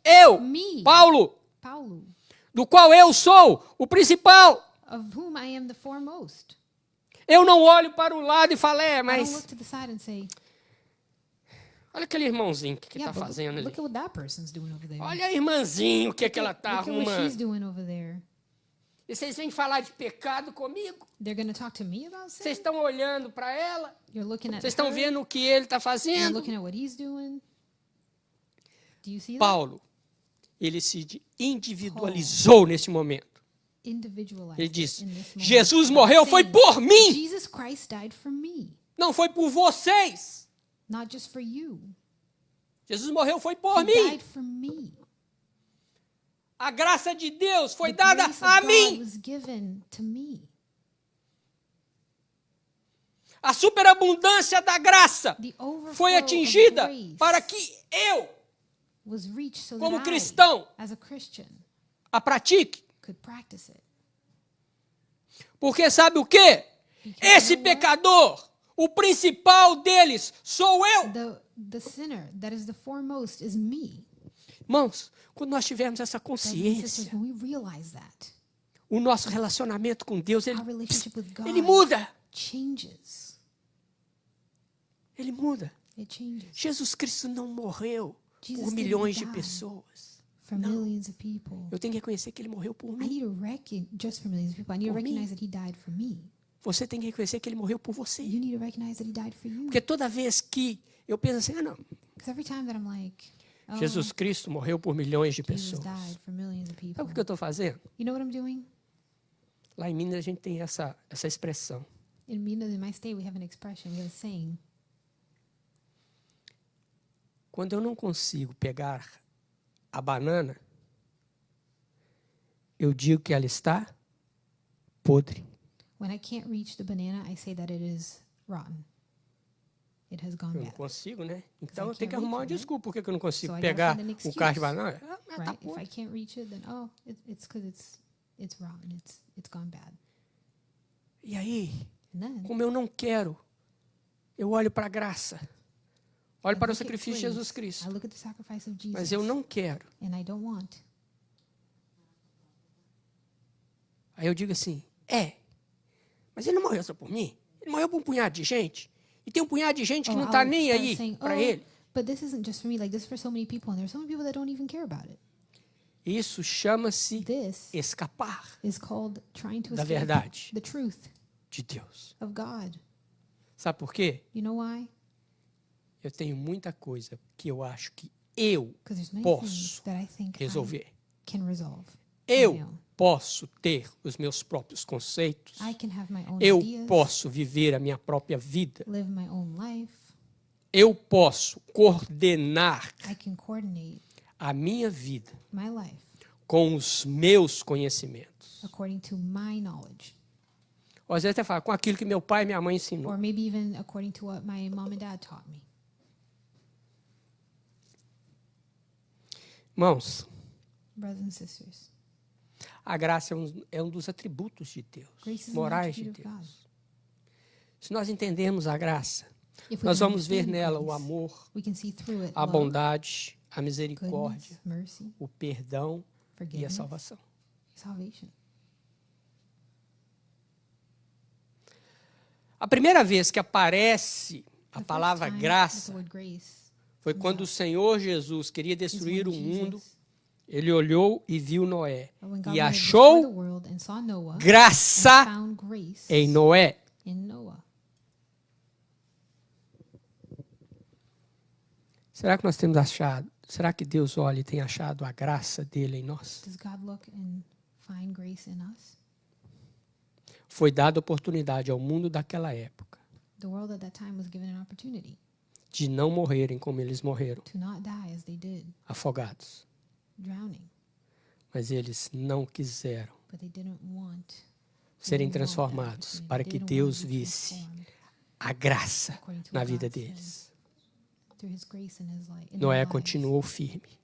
S1: Eu,
S2: Me.
S1: Paulo,
S2: Paulo,
S1: do qual eu sou o principal.
S2: of whom I am the foremost.
S1: Eu não olho para o lado e falo,
S2: I don't
S1: mas
S2: look to the side and say,
S1: olha aquele irmãozinho, o que
S2: yeah,
S1: está
S2: but
S1: fazendo ali?
S2: look at what that person's doing over there.
S1: Olha a irmãzinha, o que ela está
S2: Look at what she's
S1: arrumando.
S2: doing over there.
S1: E vocês vêm falar de pecado comigo?
S2: They're going to talk to me about
S1: Vocês
S2: sin?
S1: estão olhando para ela?
S2: You're looking at
S1: Vocês estão
S2: her?
S1: vendo o que ele está
S2: You're
S1: fazendo?
S2: looking at what he's doing? Do you see that?
S1: Paulo, ele se individualizou nesse momento.
S2: Individualized
S1: Ele
S2: it
S1: diz,
S2: in this moment.
S1: Jesus
S2: By
S1: morreu foi
S2: saying,
S1: por mim,
S2: Jesus Christ died for me,
S1: não foi por vocês.
S2: not just for you.
S1: Jesus morreu foi por
S2: He
S1: mim.
S2: died for me.
S1: A graça de Deus foi
S2: The
S1: dada
S2: grace of
S1: a
S2: God
S1: mim.
S2: was given to me.
S1: A superabundância da graça
S2: The overflow
S1: foi
S2: of
S1: atingida
S2: grace
S1: para que eu
S2: was reached so
S1: como
S2: that
S1: cristão,
S2: I, as a Christian,
S1: a pratique.
S2: could practice it.
S1: Porque sabe o quê?
S2: Because
S1: Esse
S2: you know what?
S1: pecador, o principal deles sou eu.
S2: The sinner that is the foremost is me.
S1: Irmãos, quando nós tivermos essa
S2: Brothers and sisters,
S1: consciência,
S2: when we realize that,
S1: o nosso relacionamento com Deus,
S2: our relationship with God
S1: ele muda.
S2: changes.
S1: Ele muda.
S2: It changes.
S1: Jesus Cristo não morreu
S2: Jesus
S1: por
S2: didn't
S1: milhões de
S2: die
S1: pessoas.
S2: For millions of people.
S1: Eu tenho que reconhecer que ele morreu por
S2: I
S1: mim.
S2: need to recognize, just for millions of people, I need to
S1: Por mim.
S2: recognize that he died for me.
S1: Você tem que reconhecer que ele morreu por você.
S2: You need to recognize that he died for you.
S1: Porque toda vez que eu penso assim, não,
S2: Because every time that I'm like, oh,
S1: Jesus Cristo morreu por milhões de
S2: Jesus
S1: pessoas.
S2: died for millions of people.
S1: Sabe o que eu estou fazendo?
S2: You know what I'm doing?
S1: Lá em Minas a gente tem essa expressão.
S2: In Minas, in my state, we have an expression, we have a saying.
S1: Quando eu não consigo pegar a banana, eu digo que ela está podre.
S2: When I can't reach the banana, I say that it is rotten. it has gone
S1: Eu não
S2: bad.
S1: consigo, né? Então
S2: I
S1: eu tenho que
S2: can't
S1: arrumar uma
S2: reach it,
S1: desculpa. Por que que eu não consigo
S2: So I gotta
S1: pegar
S2: find an
S1: o carro de
S2: excuse.
S1: banana? Tá
S2: Right? If
S1: podre.
S2: I can't reach it, then it's because it's rotten. It's gone bad.
S1: E aí,
S2: And then
S1: como eu não quero, eu olho para a graça. Olho
S2: I
S1: para o
S2: look at
S1: sacrifício de
S2: grace.
S1: Jesus
S2: I
S1: Cristo.
S2: look at the sacrifice of Jesus,
S1: Mas eu não quero.
S2: and I don't want.
S1: Aí eu digo assim, mas ele não morreu só por mim. Ele morreu por um punhado de gente. E tem um punhado de gente que não está
S2: I'll
S1: nem
S2: start
S1: aí
S2: saying,
S1: para ele.
S2: but this isn't just for me. Like, this is for so many people, and there's so many people that don't even care about it.
S1: Isso chama-se
S2: This
S1: escapar
S2: is called trying to
S1: da
S2: escape
S1: verdade
S2: the truth
S1: de Deus.
S2: of God.
S1: Sabe por quê?
S2: You know why?
S1: Eu tenho muita coisa que eu acho que eu
S2: Because there's many
S1: posso
S2: things that I think I
S1: resolver.
S2: can resolve.
S1: Eu posso ter os meus próprios conceitos.
S2: I can have my own
S1: Eu
S2: ideas,
S1: posso viver a minha própria vida.
S2: live my own life.
S1: Eu posso coordenar
S2: I can coordinate
S1: a minha vida
S2: my life
S1: com os meus conhecimentos.
S2: according to my knowledge,
S1: Ou às vezes até fala, com aquilo que meu pai e minha mãe ensinou.
S2: or maybe even according to what my mom and dad taught me.
S1: Irmãos,
S2: Brothers and sisters,
S1: a graça é um dos atributos de Deus,
S2: grace is an
S1: morais de
S2: attribute of God.
S1: Deus. Se nós entendermos a graça,
S2: If we
S1: nós
S2: can
S1: vamos ver
S2: understand
S1: nela o
S2: grace,
S1: amor,
S2: we can see through it
S1: a
S2: love,
S1: bondade, a
S2: goodness,
S1: misericórdia,
S2: mercy,
S1: o perdão e a
S2: forgiveness,
S1: salvação.
S2: salvation.
S1: A primeira vez que aparece a
S2: The
S1: palavra
S2: first time that
S1: graça
S2: the word grace
S1: foi quando o Senhor Jesus queria
S2: is
S1: destruir
S2: when
S1: o mundo.
S2: Jesus,
S1: Ele olhou e viu Noé
S2: when God
S1: e
S2: wanted to destroy the
S1: achou
S2: world and saw Noah, and
S1: graça
S2: found grace
S1: em Noé.
S2: in Noah.
S1: Será que nós temos achado? Será que Deus olha e tem achado a graça dele em nós?
S2: Does God look and find grace in us?
S1: Foi dada oportunidade ao mundo daquela época
S2: The world at that time was given an opportunity
S1: de não morrerem como eles morreram,
S2: to not die as they did,
S1: afogados.
S2: drowning,
S1: Mas eles não quiseram
S2: but they didn't want.
S1: serem
S2: didn't want that
S1: transformados
S2: opportunity.
S1: para
S2: They
S1: que
S2: didn't
S1: Deus
S2: want to be
S1: visse
S2: transformed
S1: a graça
S2: according to
S1: na
S2: what
S1: vida
S2: God said.
S1: deles.
S2: Through His grace in His life.
S1: Noé continuou firme.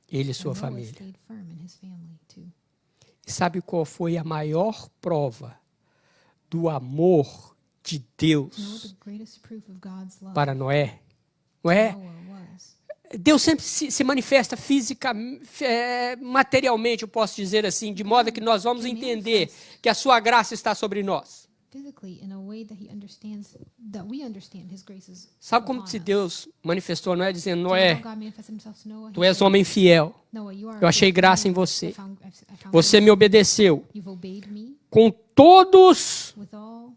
S1: Ele e sua
S2: Noah
S1: família.
S2: stayed firm and his family too.
S1: E sabe qual foi a maior prova do amor de
S2: You know what
S1: Deus
S2: the greatest proof of God's love
S1: para Noé?
S2: to
S1: Noé,
S2: Noah was?
S1: Deus sempre se manifesta materialmente, eu posso dizer assim, de modo que nós vamos entender que a sua graça está sobre nós.
S2: Physically, in a way that He understands, that we understand His grace is
S1: Sabe como
S2: upon
S1: se
S2: us.
S1: Deus manifestou a Noé dizendo,
S2: Do you know
S1: Noé,
S2: how God manifested Himself to Noah?
S1: tu
S2: He
S1: és
S2: said,
S1: homem fiel,
S2: Noah, you are
S1: eu
S2: a
S1: achei
S2: faithful
S1: graça
S2: man.
S1: em você.
S2: I found
S1: Você
S2: grace
S1: me
S2: in you.
S1: obedeceu
S2: You've obeyed me
S1: com todos,
S2: with all,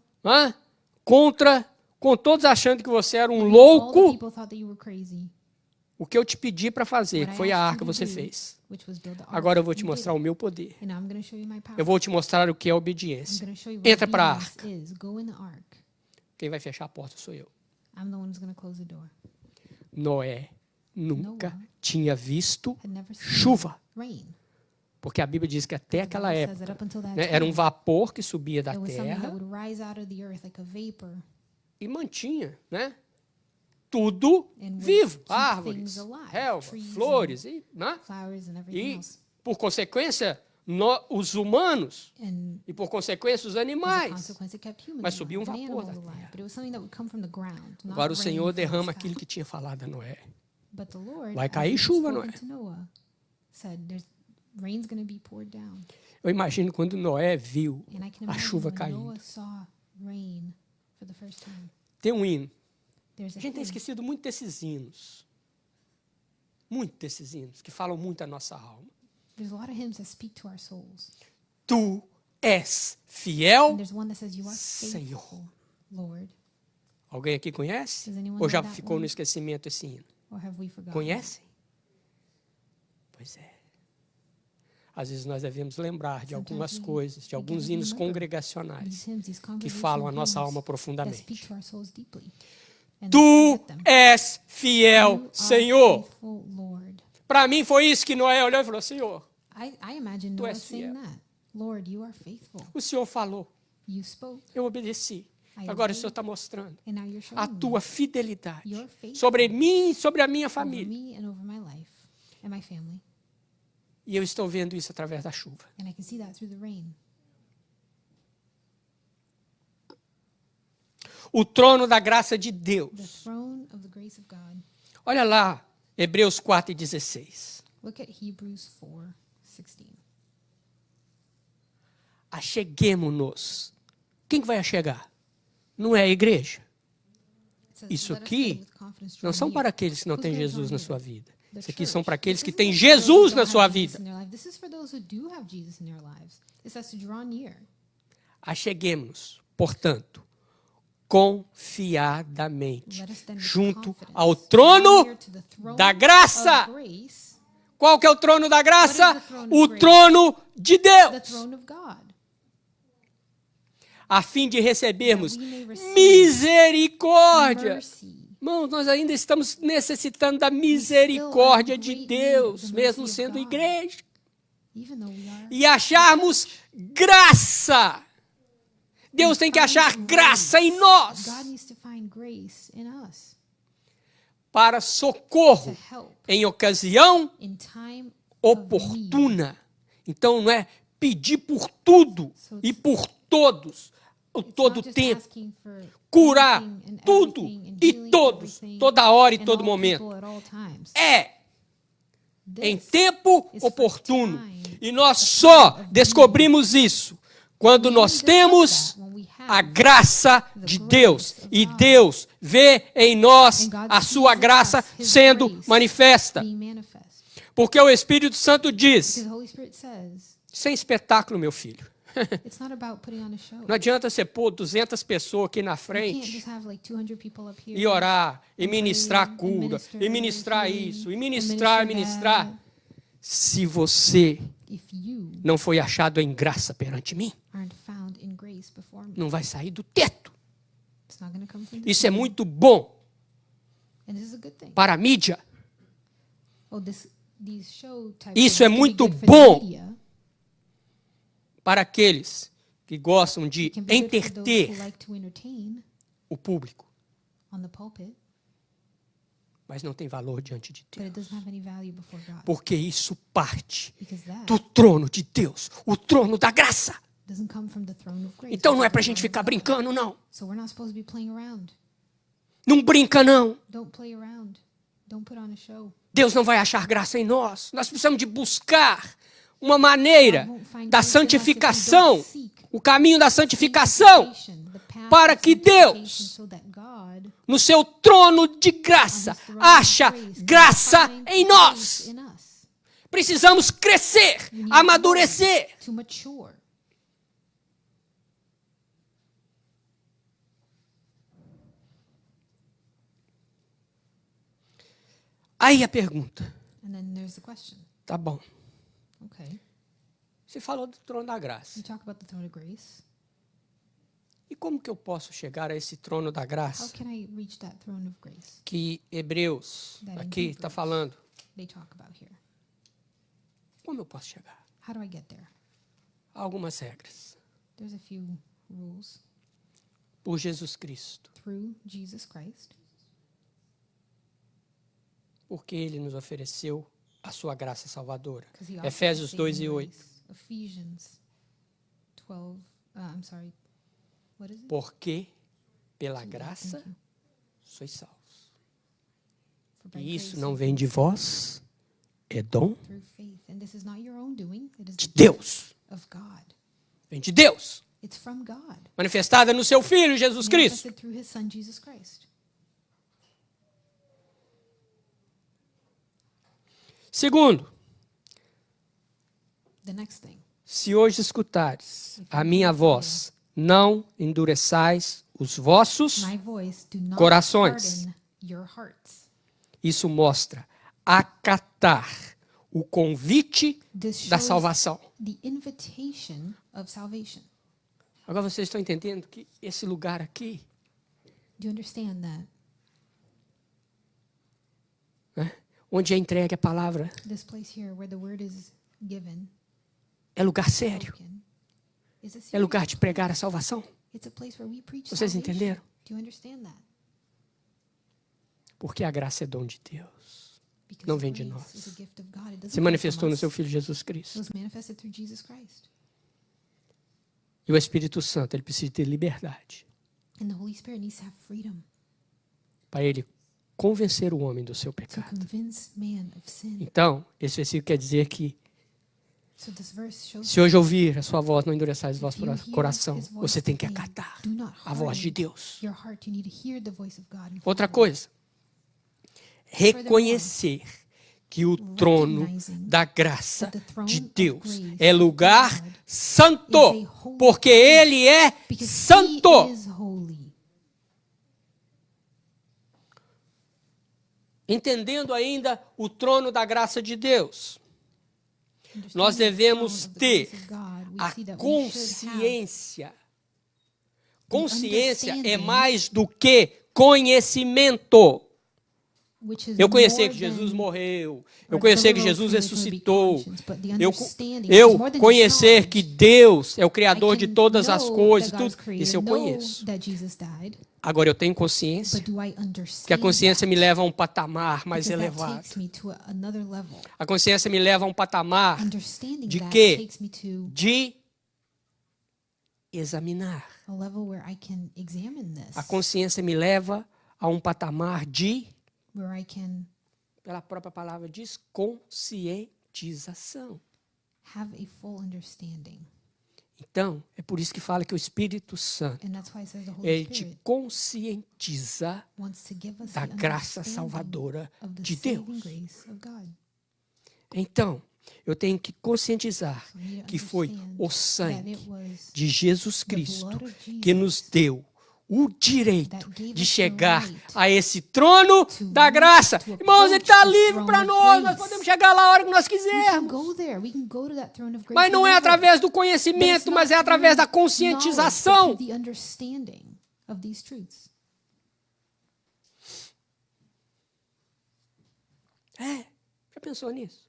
S1: com todos achando que você era um
S2: all the
S1: louco.
S2: people thought that you were crazy.
S1: O que eu te pedi para fazer,
S2: What
S1: que
S2: I
S1: foi a
S2: asked
S1: arca,
S2: you to
S1: você
S2: do,
S1: fez.
S2: which was build the ark.
S1: Agora eu vou te
S2: You
S1: mostrar
S2: did.
S1: o meu poder.
S2: And now I'm going to show you my power.
S1: Eu vou te mostrar o que é
S2: I'm
S1: obediência.
S2: going to show you what
S1: Entra para a
S2: obedience
S1: arca.
S2: is. Go in the ark.
S1: Quem vai fechar a porta sou eu.
S2: I'm the one who's going to close the door.
S1: Noé nunca
S2: Noah
S1: tinha visto
S2: Had never seen
S1: chuva.
S2: rain.
S1: Porque a Bíblia diz que até
S2: The
S1: aquela
S2: Bible says that
S1: época
S2: up until that
S1: né, era um
S2: time,
S1: vapor que subia da
S2: it was something that
S1: terra
S2: would rise out of the earth like a vapor
S1: e mantinha, né? Tudo
S2: and would
S1: vivo,
S2: keep
S1: árvores,
S2: things alive,
S1: relva,
S2: trees
S1: flores e, né?
S2: flowers and everything
S1: E
S2: else.
S1: por consequência os humanos
S2: And
S1: e por consequência os
S2: as a
S1: animais.
S2: consequence, it kept humans
S1: Mas subia
S2: alive and
S1: vapor da
S2: animals alive.
S1: terra.
S2: But it was something that would come from the ground, not
S1: Agora o
S2: rain
S1: Senhor
S2: from the
S1: derrama
S2: sky.
S1: aquilo que tinha falado a Noé.
S2: But the Lord,
S1: Vai
S2: as
S1: cair
S2: he had
S1: chuva,
S2: spoken
S1: Noé.
S2: to Noah, said, rain's going to be poured down.
S1: Eu imagino quando Noé viu
S2: And I can
S1: a
S2: imagine
S1: chuva
S2: when
S1: caindo.
S2: Noah saw rain for the first time.
S1: Tem um hino.
S2: There's
S1: A
S2: a
S1: gente tem
S2: hymn.
S1: esquecido muito desses hinos. Muito desses hinos, que falam muito a nossa alma.
S2: There's a lot of hymns that speak to our souls.
S1: Tu és
S2: And
S1: fiel.
S2: there's one that says, you are
S1: Senhor.
S2: faithful, Lord.
S1: Alguém aqui conhece?
S2: Does anyone
S1: Ou já
S2: know that
S1: ficou
S2: one?
S1: no esquecimento esse hino?
S2: Or have we forgotten?
S1: Conhecem? Pois é. Às vezes nós devemos lembrar de algumas coisas, de alguns hinos congregacionais
S2: These hymns, these
S1: que falam a
S2: congregational
S1: nossa
S2: hymns
S1: alma
S2: that
S1: profundamente.
S2: speak to our souls deeply. And
S1: Tu
S2: not forget them.
S1: és fiel,
S2: You are
S1: Senhor.
S2: faithful, Lord.
S1: Para mim foi isso que Noé olhou e falou: Senhor,
S2: I imagine
S1: Tu
S2: Noah
S1: és
S2: saying
S1: fiel.
S2: that. Lord, you are faithful.
S1: o Senhor falou,
S2: You spoke.
S1: eu obedeci. Agora o Senhor está mostrando
S2: And now you're showing
S1: a
S2: me
S1: tua fidelidade
S2: your faith
S1: sobre mim e sobre a minha
S2: over
S1: família.
S2: me and over my life and my family.
S1: E eu estou vendo isso através da chuva.
S2: And I can see that through the rain.
S1: O trono da graça de
S2: The
S1: Deus.
S2: throne of the grace of God.
S1: Olha lá, Hebreus 4:16.
S2: Look at Hebrews 4:16.
S1: Acheguemo-nos. Quem que vai achegar? Não é a igreja.
S2: It says,
S1: Isso
S2: "Let us
S1: aqui
S2: then with confidence
S1: não
S2: draw
S1: são
S2: near."
S1: para aqueles que não
S2: Who's
S1: têm
S2: gonna draw
S1: Jesus na
S2: near?
S1: sua vida.
S2: The
S1: Isso aqui
S2: church.
S1: são para aqueles
S2: This
S1: que
S2: isn't
S1: têm
S2: for those who
S1: Jesus
S2: don't
S1: na
S2: have
S1: sua
S2: Jesus
S1: vida.
S2: in their life. This is for those who do have Jesus in their lives. It says to draw near.
S1: Acheguemos-nos, portanto, confiadamente,
S2: Let us then with
S1: junto
S2: confidence
S1: ao
S2: draw
S1: trono
S2: near to the throne
S1: da graça.
S2: of grace,
S1: Qual que é o trono da graça?
S2: What is the throne of
S1: O
S2: grace?
S1: trono de
S2: the
S1: Deus,
S2: throne of God,
S1: a fim de recebermos
S2: that we may receive
S1: misericórdia.
S2: mercy.
S1: Irmãos, nós ainda estamos necessitando da misericórdia de
S2: great need
S1: Deus,
S2: of the
S1: mesmo
S2: mercy of
S1: sendo
S2: God.
S1: igreja.
S2: Even though we are
S1: E acharmos graça. Deus tem que achar graça em nós
S2: God needs to find grace in us
S1: para
S2: to
S1: socorro
S2: help
S1: em ocasião
S2: in time of need.
S1: oportuna. Então não é pedir por tudo e por todos, o
S2: It's
S1: todo
S2: not just
S1: tempo,
S2: asking for
S1: curar
S2: anything and
S1: tudo
S2: everything and
S1: e
S2: healing
S1: todos,
S2: everything
S1: toda hora e
S2: and
S1: todo
S2: all
S1: momento.
S2: people at all times.
S1: É em
S2: This
S1: tempo
S2: is for
S1: oportuno.
S2: time,
S1: E nós
S2: a
S1: só
S2: time of
S1: descobrimos isso quando
S2: we
S1: nós
S2: only
S1: temos
S2: discover that when we have
S1: a graça
S2: the
S1: de
S2: grace
S1: Deus.
S2: of
S1: E
S2: God.
S1: Deus vê em nós
S2: And God
S1: a
S2: sees
S1: sua
S2: in
S1: graça
S2: us His
S1: sendo
S2: grace
S1: manifesta.
S2: being manifest.
S1: Porque o Espírito Santo
S2: Because
S1: diz,
S2: the Holy Spirit says
S1: sem espetáculo, meu filho.
S2: it's not about putting on a show.
S1: Não adianta você pôr 200 pessoas aqui na
S2: You can't
S1: frente
S2: just have like 200 people up here
S1: e orar, e
S2: and pray,
S1: ministrar
S2: and
S1: cura,
S2: minister
S1: e ministrar
S2: healing,
S1: isso, e
S2: and
S1: ministrar,
S2: minister
S1: ministrar. Se você
S2: if you
S1: não foi achado em graça perante mim,
S2: aren't found in grace before me.
S1: não vai sair do teto.
S2: It's not going to come from the
S1: Isso é
S2: ceiling.
S1: muito bom
S2: And this is a good thing.
S1: para a mídia.
S2: These show types
S1: Isso é
S2: can be
S1: muito
S2: good for the
S1: bom
S2: media.
S1: para aqueles que gostam de
S2: It can be good for those
S1: entreter
S2: who like to entertain
S1: o público,
S2: on the pulpit,
S1: mas não tem valor diante de
S2: but it
S1: Deus.
S2: doesn't have any value before God.
S1: Porque isso parte
S2: Because that
S1: do trono de Deus, o trono da graça.
S2: doesn't come from the throne of grace.
S1: Então
S2: which
S1: não é
S2: is
S1: para a
S2: the
S1: gente
S2: throne of
S1: ficar
S2: God.
S1: brincando, não.
S2: So we're not supposed to be playing around.
S1: Não brinca, não.
S2: Don't play around. Don't put on a show.
S1: Deus não vai achar graça em nós. Nós precisamos de buscar uma maneira da santificação, o caminho da santificação,
S2: The path
S1: para
S2: of
S1: que
S2: sanctification
S1: Deus,
S2: so that God
S1: no seu trono de graça, acha graça em nós.
S2: in us
S1: Precisamos crescer, amadurecer.
S2: to mature.
S1: Aí a pergunta,
S2: And then there's the question.
S1: tá bom,
S2: Okay.
S1: você falou do trono da graça.
S2: You talk about the throne of grace.
S1: E como que eu posso chegar a esse trono da
S2: How
S1: graça
S2: can I reach that throne of grace
S1: que Hebreus aqui está falando?
S2: they talk about here?
S1: Como eu posso chegar?
S2: How do I get there?
S1: Há algumas regras.
S2: There's a few rules.
S1: Por Jesus Cristo.
S2: Through Jesus Christ,
S1: Porque Ele nos ofereceu a sua graça salvadora.
S2: 'cause he offers
S1: Efésios
S2: saving
S1: 2:8.
S2: grace. Ephesians 12. I'm sorry. What is it?
S1: Porque pela
S2: Thank
S1: graça
S2: you.
S1: sois salvos.
S2: For by
S1: E isso
S2: grace
S1: não
S2: you
S1: vem de vós, é dom
S2: through faith. And this is not your own doing, it is
S1: de
S2: the
S1: Deus.
S2: gift of God.
S1: Vem de Deus.
S2: It's from God.
S1: Manifestada no seu Filho, Jesus Cristo.
S2: Manifested through his son Jesus Christ.
S1: Segundo,
S2: The next thing.
S1: se hoje escutares a minha voz, não endureçais os vossos.
S2: My voice, do not
S1: corações.
S2: harden your hearts.
S1: Isso mostra acatar o convite
S2: This
S1: da
S2: shows
S1: salvação.
S2: the invitation of salvation.
S1: Agora vocês estão entendendo que esse lugar aqui,
S2: Do you understand that?
S1: né, onde é entregue a palavra,
S2: This place here where the word is given,
S1: é lugar sério.
S2: spoken, is a
S1: É
S2: serious
S1: lugar de pregar a salvação.
S2: It's a place where we preach
S1: Vocês
S2: salvation.
S1: entenderam?
S2: Do you understand that?
S1: Porque a graça é dom de Deus.
S2: Because
S1: Não vem de
S2: grace
S1: nós.
S2: is a gift of God. It doesn't
S1: Se
S2: come
S1: manifestou
S2: from
S1: no
S2: us.
S1: seu Filho Jesus
S2: It
S1: Cristo.
S2: was manifested through Jesus Christ.
S1: E o Espírito Santo, ele precisa ter liberdade
S2: And the Holy Spirit needs to have freedom
S1: para ele convencer o homem do seu
S2: to
S1: pecado.
S2: convince man of sin.
S1: Então, esse versículo quer dizer que
S2: So this verse shows
S1: se hoje ouvir a sua voz, não endureçais o vosso
S2: if you hear
S1: coração,
S2: his voice
S1: você tem que
S2: today,
S1: acatar
S2: do not
S1: a voz de
S2: harden
S1: Deus.
S2: your heart. You need to hear the voice of God. and
S1: Outra
S2: follow.
S1: coisa, reconhecer que o trono da graça de Deus é lugar santo, porque Ele é
S2: Because
S1: santo.
S2: He is holy.
S1: Entendendo ainda o trono da graça de Deus,
S2: Understanding
S1: nós
S2: the
S1: devemos
S2: throne of the
S1: ter
S2: grace of God, we
S1: a
S2: see that we should have
S1: consciência. Consciência é
S2: understanding,
S1: mais do que conhecimento.
S2: which is
S1: Eu conhecer
S2: more
S1: que Jesus
S2: than-
S1: morreu, eu
S2: or
S1: conhecer que
S2: the
S1: Jesus
S2: literal truth may be
S1: ressuscitou,
S2: conscience, but the
S1: eu
S2: understanding, which is more than just
S1: conhecer
S2: knowledge.
S1: que Deus é o
S2: I
S1: Criador de
S2: can
S1: todas as
S2: know
S1: coisas,
S2: that God's
S1: tudo,
S2: creator,
S1: isso eu
S2: know
S1: conheço.
S2: that Jesus died,
S1: Agora eu tenho consciência,
S2: but do I understand
S1: porque a consciência me
S2: that?
S1: leva a um patamar mais
S2: Because that
S1: elevado.
S2: takes me to another level.
S1: A consciência me leva a um patamar
S2: Understanding
S1: de
S2: that
S1: quê?
S2: takes me to
S1: de examinar.
S2: a level where I can examine this,
S1: A consciência me leva a um patamar de,
S2: where I can
S1: pela própria palavra diz, conscientização.
S2: have a full understanding.
S1: Então, é por isso que fala que o Espírito Santo,
S2: And that's why it says the Holy
S1: ele te
S2: Spirit
S1: conscientiza
S2: wants to give us
S1: da
S2: the
S1: graça
S2: understanding
S1: salvadora
S2: of the
S1: de
S2: saving
S1: Deus.
S2: grace of God.
S1: Então, eu tenho que conscientizar
S2: So we need to
S1: que foi
S2: understand
S1: o
S2: that
S1: sangue
S2: it was
S1: de Jesus
S2: the
S1: Cristo
S2: blood of Jesus
S1: que nos deu o direito
S2: that gave
S1: de
S2: us the
S1: chegar
S2: right
S1: a esse trono
S2: to
S1: da
S2: reach,
S1: graça.
S2: to
S1: Irmãos, ele
S2: approach
S1: está
S2: this
S1: livre
S2: throne
S1: para
S2: of
S1: nós, nós
S2: grace.
S1: podemos chegar lá a hora que nós
S2: We can
S1: quisermos.
S2: go there. We can go to that throne of grace.
S1: Mas não é
S2: whenever.
S1: através do
S2: But it's
S1: conhecimento,
S2: not
S1: mas é através da
S2: through knowledge, but
S1: conscientização.
S2: through the understanding of these truths.
S1: Já pensou nisso?